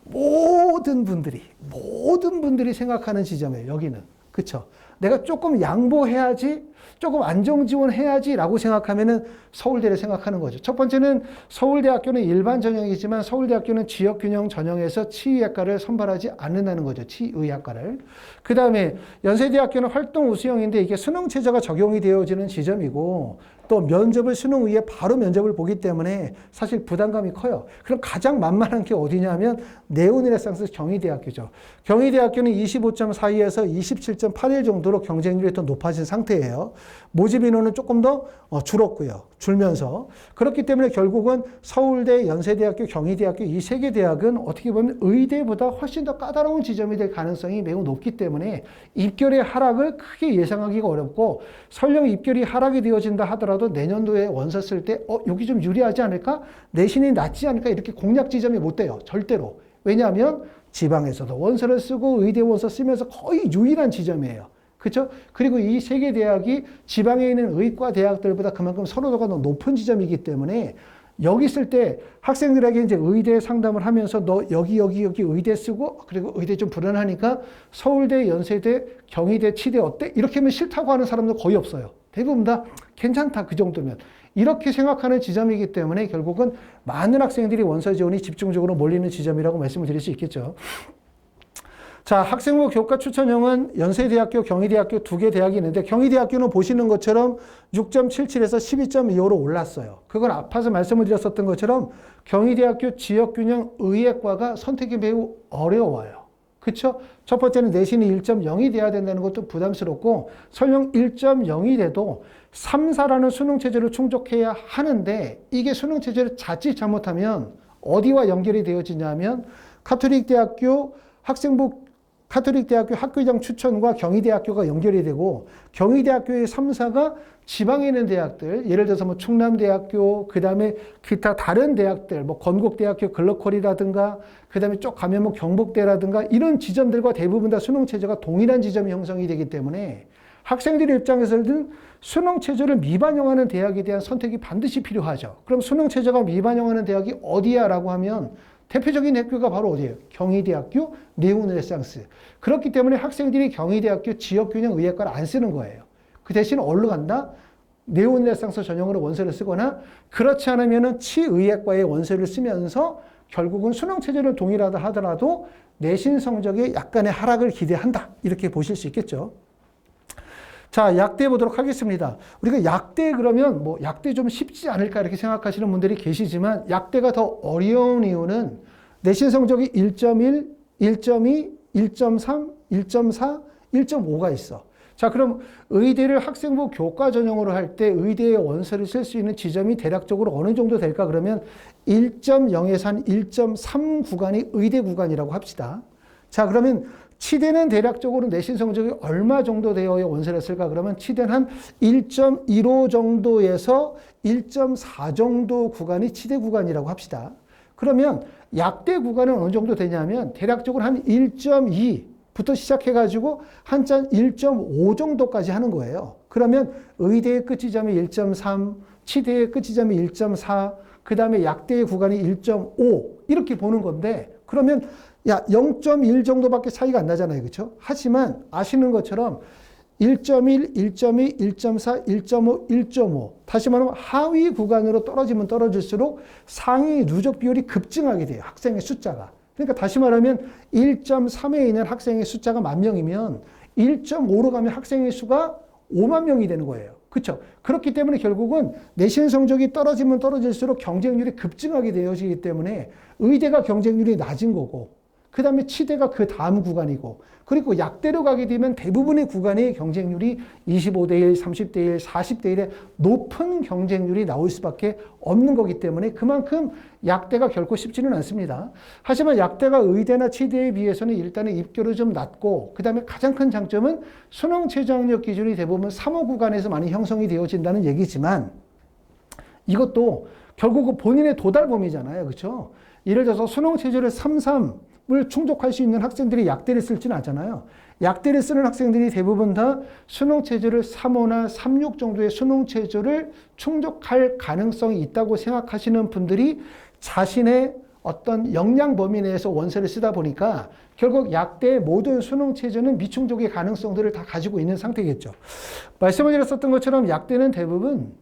모든 분들이 생각하는 지점이에요. 여기는. 그쵸? 내가 조금 양보해야지, 조금 안정 지원해야지 라고 생각하면은 서울대를 생각하는 거죠. 첫 번째는 서울대학교는 일반 전형이지만 서울대학교는 지역균형 전형에서 치의학과를 선발하지 않는다는 거죠. 치의학과를. 그 다음에 연세대학교는 활동 우수형인데 이게 수능체제가 적용이 되어지는 지점이고 또 면접을 수능 후에 바로 면접을 보기 때문에 사실 부담감이 커요. 그럼 가장 만만한 게 어디냐면 네오르네상스 경희대학교죠. 경희대학교는 25.42에서 27.81 정도로 경쟁률이 더 높아진 상태예요. 모집 인원은 조금 더 줄었고요. 줄면서. 그렇기 때문에 결국은 서울대, 연세대학교, 경희대학교 이 세 개 대학은 어떻게 보면 의대보다 훨씬 더 까다로운 지점이 될 가능성이 매우 높기 때문에 입결의 하락을 크게 예상하기가 어렵고 설령 입결이 하락이 되어진다 하더라도 내년도에 원서 쓸 때 여기 좀 유리하지 않을까? 내신이 낫지 않을까? 이렇게 공략 지점이 못 돼요. 절대로. 왜냐하면 지방에서도 원서를 쓰고 의대 원서 쓰면서 거의 유일한 지점이에요. 그렇죠? 그리고 이 세 개 대학이 지방에 있는 의과 대학들보다 그만큼 선호도가 더 높은 지점이기 때문에 여기 쓸 때 학생들에게 이제 의대 상담을 하면서 너 여기 의대 쓰고 그리고 의대 좀 불안하니까 서울대, 연세대, 경희대, 치대 어때? 이렇게 하면 싫다고 하는 사람도 거의 없어요. 대부분 다 괜찮다 그 정도면. 이렇게 생각하는 지점이기 때문에 결국은 많은 학생들이 원서 지원이 집중적으로 몰리는 지점이라고 말씀을 드릴 수 있겠죠. 자, 학생부 교과 추천형은 연세대학교, 경희대학교 두 개 대학이 있는데 경희대학교는 보시는 것처럼 6.77에서 12.25로 올랐어요. 그건 앞에서 말씀을 드렸었던 것처럼 경희대학교 지역균형 의예과가 선택이 매우 어려워요. 그렇죠? 첫 번째는 내신이 1.0이 돼야 된다는 것도 부담스럽고 설령 1.0이 돼도 3, 4라는 수능체제를 충족해야 하는데 이게 수능체제를 자칫 잘못하면 어디와 연결이 되어지냐면 카톨릭대학교 학교장 추천과 경희대학교가 연결이 되고 경희대학교의 3, 4가 지방에 있는 대학들 예를 들어서 뭐 충남대학교 그 다음에 기타 다른 대학들 뭐 건국대학교 글로컬이라든가 그 다음에 쭉 가면 뭐 경북대라든가 이런 지점들과 대부분 다 수능체제가 동일한 지점이 형성이 되기 때문에 학생들의 입장에서는 수능체제를 미반영하는 대학에 대한 선택이 반드시 필요하죠. 그럼 수능체제가 미반영하는 대학이 어디야 라고 하면 대표적인 학교가 바로 어디예요? 경희대학교, 네오르네상스. 그렇기 때문에 학생들이 경희대학교 지역균형 의예과를 안 쓰는 거예요. 그 대신 어디로 간다? 네오르네상스 전형으로 원서를 쓰거나 그렇지 않으면 치의예과의 원서를 쓰면서 결국은 수능체제를 동일하다 하더라도 내신 성적에 약간의 하락을 기대한다. 이렇게 보실 수 있겠죠. 자, 약대 보도록 하겠습니다. 우리가 약대 그러면 뭐 약대 좀 쉽지 않을까 이렇게 생각하시는 분들이 계시지만 약대가 더 어려운 이유는 내신 성적이 1.1, 1.2, 1.3, 1.4, 1.5가 있어. 자, 그럼 의대를 학생부 교과 전형으로 할 때 의대의 원서를 쓸 수 있는 지점이 대략적으로 어느 정도 될까? 그러면 1.0에서 한 1.3 구간이 의대 구간이라고 합시다. 자, 그러면 치대는 대략적으로 내신 성적이 얼마 정도 되어야 원서를 쓸까? 그러면 치대는 한 1.15 정도에서 1.4 정도 구간이 치대 구간이라고 합시다. 그러면 약대 구간은 어느 정도 되냐면 대략적으로 한 1.2부터 시작해가지고 한짠 1.5 정도까지 하는 거예요. 그러면 의대의 끝지점이 1.3, 치대의 끝지점이 1.4, 그 다음에 약대의 구간이 1.5 이렇게 보는 건데 그러면 0.1 정도밖에 차이가 안 나잖아요. 그렇죠? 하지만 아시는 것처럼 1.1, 1.2, 1.4, 1.5, 1.5 다시 말하면 하위 구간으로 떨어지면 떨어질수록 상위 누적 비율이 급증하게 돼요. 학생의 숫자가. 그러니까 다시 말하면 1.3에 있는 학생의 숫자가 10,000명이면 1.5로 가면 학생의 수가 5만 명이 되는 거예요. 그렇죠? 그렇기 때문에 결국은 내신 성적이 떨어지면 떨어질수록 경쟁률이 급증하게 되어지기 때문에 의대가 경쟁률이 낮은 거고 그 다음에 치대가 그 다음 구간이고 그리고 약대로 가게 되면 대부분의 구간의 경쟁률이 25대 1, 30대 1, 40대 1의 높은 경쟁률이 나올 수밖에 없는 거기 때문에 그만큼 약대가 결코 쉽지는 않습니다. 하지만 약대가 의대나 치대에 비해서는 일단은 입결이 좀 낮고 그 다음에 가장 큰 장점은 수능 최저학력 기준이 대부분 3호 구간에서 많이 형성이 되어진다는 얘기지만 이것도 결국 본인의 도달 범위잖아요. 그렇죠? 예를 들어서 수능 체제를 3.3을 충족할 수 있는 학생들이 약대를 쓸지는 않잖아요. 약대를 쓰는 학생들이 대부분 다 수능 체제를 3.5나 3.6 정도의 수능 체제를 충족할 가능성이 있다고 생각하시는 분들이 자신의 어떤 역량 범위 내에서 원서를 쓰다 보니까 결국 약대의 모든 수능 체제는 미충족의 가능성들을 다 가지고 있는 상태겠죠. 말씀을 드렸었던 것처럼 약대는 대부분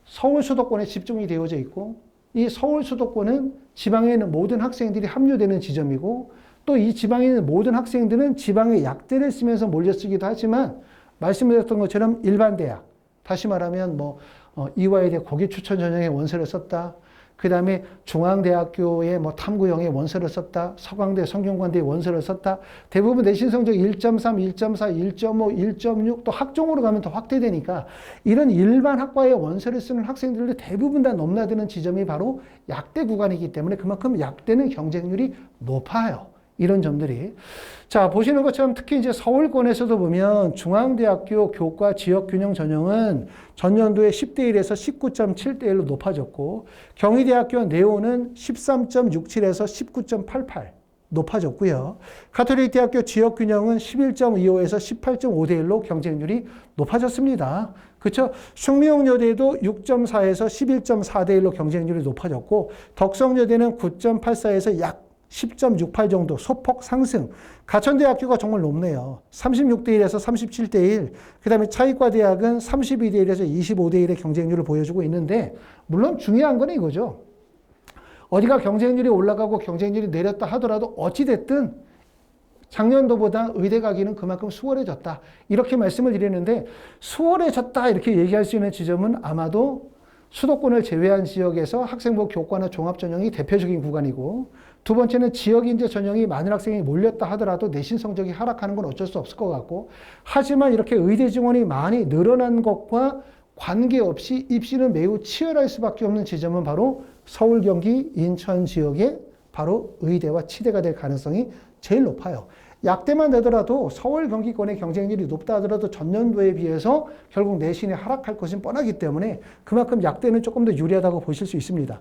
서울 수도권에 집중이 되어져 있고 이 서울 수도권은 지방에 있는 모든 학생들이 합류되는 지점이고 또 이 지방에 있는 모든 학생들은 지방의 약대를 쓰면서 몰려 쓰기도 하지만 말씀드렸던 것처럼 일반 대학, 다시 말하면 이화여대 고기 추천 전형의 원서를 썼다. 그 다음에 중앙대학교의 탐구형의 원서를 썼다. 서강대, 성균관대의 원서를 썼다. 대부분 내신 성적 1.3, 1.4, 1.5, 1.6 또 학종으로 가면 더 확대되니까 이런 일반 학과의 원서를 쓰는 학생들도 대부분 다 넘나드는 지점이 바로 약대 구간이기 때문에 그만큼 약대는 경쟁률이 높아요. 이런 점들이. 자, 보시는 것처럼 특히 이제 서울권에서도 보면 중앙대학교 교과 지역균형 전형은 전년도에 10대 1에서 19.7대 1로 높아졌고 경희대학교 네오는 13.67에서 19.88 높아졌고요. 가톨릭대학교 지역균형은 11.25에서 18.5대 1로 경쟁률이 높아졌습니다. 그렇죠? 숭명여대도 6.4에서 11.4대 1로 경쟁률이 높아졌고 덕성여대는 9.84에서 약 10.68 정도 소폭 상승. 가천대학교가 정말 높네요. 36대 1에서 37대 1. 그 다음에 차이과대학은 32대 1에서 25대 1의 경쟁률을 보여주고 있는데 물론 중요한 건 이거죠. 어디가 경쟁률이 올라가고 경쟁률이 내렸다 하더라도 어찌됐든 작년도보다 의대 가기는 그만큼 수월해졌다. 이렇게 말씀을 드리는데 수월해졌다 이렇게 얘기할 수 있는 지점은 아마도 수도권을 제외한 지역에서 학생부 교과나 종합전형이 대표적인 구간이고 두 번째는 지역인재 전형이 많은 학생이 몰렸다 하더라도 내신 성적이 하락하는 건 어쩔 수 없을 것 같고 하지만 이렇게 의대 지원이 많이 늘어난 것과 관계없이 입시는 매우 치열할 수밖에 없는 지점은 바로 서울, 경기, 인천 지역의 바로 의대와 치대가 될 가능성이 제일 높아요. 약대만 되더라도 서울 경기권의 경쟁률이 높다 하더라도 전년도에 비해서 결국 내신이 하락할 것은 뻔하기 때문에 그만큼 약대는 조금 더 유리하다고 보실 수 있습니다.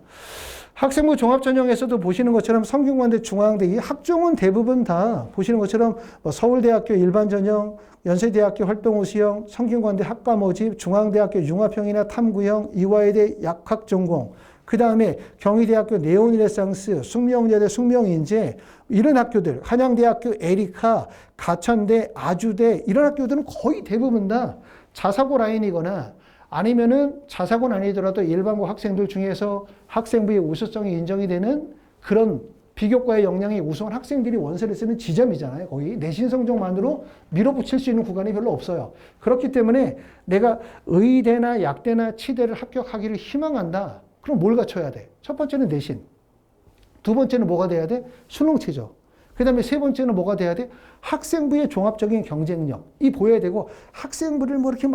학생부 종합전형에서도 보시는 것처럼 성균관대, 중앙대 이 학종은 대부분 다 보시는 것처럼 서울대학교 일반전형, 연세대학교 활동호시형, 성균관대 학과 모집, 중앙대학교 융합형이나 탐구형, 이화여대 약학전공, 그 다음에 경희대학교 네오니레상스, 숙명여대 숙명인재 이런 학교들, 한양대학교 에리카, 가천대, 아주대 이런 학교들은 거의 대부분 다 자사고 라인이거나 아니면은 자사고는 아니더라도 일반고 학생들 중에서 학생부의 우수성이 인정이 되는 그런 비교과의 역량이 우수한 학생들이 원서를 쓰는 지점이잖아요. 거기 내신 성적만으로 밀어붙일 수 있는 구간이 별로 없어요. 그렇기 때문에 내가 의대나 약대나 치대를 합격하기를 희망한다. 그럼 뭘 갖춰야 돼? 첫 번째는 내신. 두 번째는 뭐가 돼야 돼? 수능 최저. 그 다음에 세 번째는 뭐가 돼야 돼? 학생부의 종합적인 경쟁력이 보여야 되고 학생부를 이렇게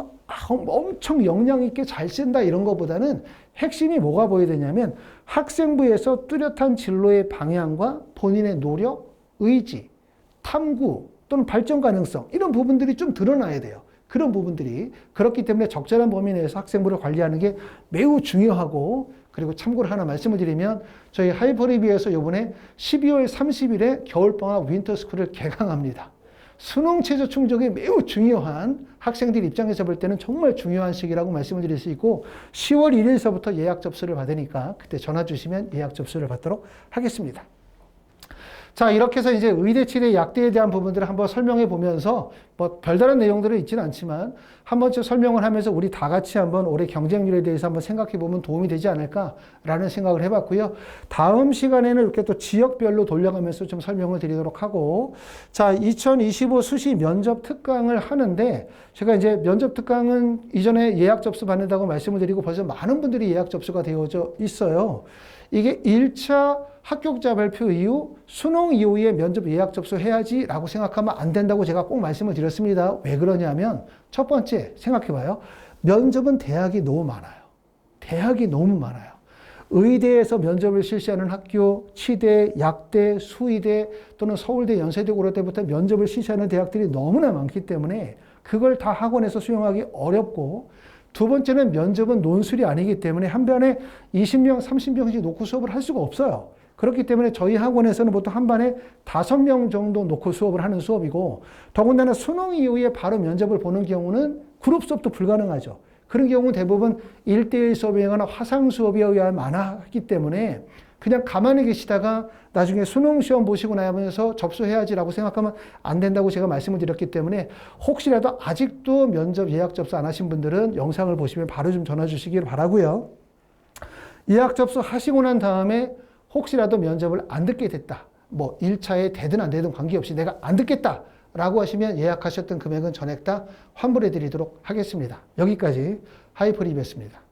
엄청 역량 있게 잘 쓴다 이런 것보다는 핵심이 뭐가 보여야 되냐면 학생부에서 뚜렷한 진로의 방향과 본인의 노력, 의지, 탐구 또는 발전 가능성 이런 부분들이 좀 드러나야 돼요. 그런 부분들이 그렇기 때문에 적절한 범위 내에서 학생부를 관리하는 게 매우 중요하고 그리고 참고로 하나 말씀을 드리면 저희 하이퍼리뷰에서 이번에 12월 30일에 겨울방학 윈터스쿨을 개강합니다. 수능 최저 충족이 매우 중요한 학생들 입장에서 볼 때는 정말 중요한 시기라고 말씀을 드릴 수 있고 10월 1일서부터 예약 접수를 받으니까 그때 전화 주시면 예약 접수를 받도록 하겠습니다. 자, 이렇게 해서 이제 의대, 치대, 약대에 대한 부분들을 한번 설명해 보면서 별다른 내용들은 있지는 않지만 한 번쯤 설명을 하면서 우리 다 같이 한번 올해 경쟁률에 대해서 한번 생각해 보면 도움이 되지 않을까라는 생각을 해봤고요. 다음 시간에는 이렇게 또 지역별로 돌려가면서 좀 설명을 드리도록 하고 자, 2025 수시 면접 특강을 하는데 제가 이제 면접 특강은 이전에 예약 접수 받는다고 말씀을 드리고 벌써 많은 분들이 예약 접수가 되어져 있어요. 이게 1차 합격자 발표 이후 수능 이후에 면접 예약 접수해야지 라고 생각하면 안 된다고 제가 꼭 말씀을 드렸습니다. 왜 그러냐면 첫 번째 생각해봐요. 면접은 대학이 너무 많아요. 대학이 너무 많아요. 의대에서 면접을 실시하는 학교, 치대, 약대, 수의대 또는 서울대, 연세대, 고려대부터 면접을 실시하는 대학들이 너무나 많기 때문에 그걸 다 학원에서 수용하기 어렵고 두 번째는 면접은 논술이 아니기 때문에 한 반에 20명, 30명씩 놓고 수업을 할 수가 없어요. 그렇기 때문에 저희 학원에서는 보통 한 반에 5명 정도 놓고 수업을 하는 수업이고 더군다나 수능 이후에 바로 면접을 보는 경우는 그룹 수업도 불가능하죠. 그런 경우는 대부분 1대1 수업이거나 화상 수업에 의한 많았기 때문에 그냥 가만히 계시다가 나중에 수능 시험 보시고 나면서 접수해야지라고 생각하면 안 된다고 제가 말씀을 드렸기 때문에 혹시라도 아직도 면접 예약 접수 안 하신 분들은 영상을 보시면 바로 좀 전화 주시길 바라고요. 예약 접수 하시고 난 다음에 혹시라도 면접을 안 듣게 됐다. 뭐 1차에 되든 안 되든 관계없이 내가 안 듣겠다 라고 하시면 예약하셨던 금액은 전액 다 환불해 드리도록 하겠습니다. 여기까지 하이퍼립이었습니다.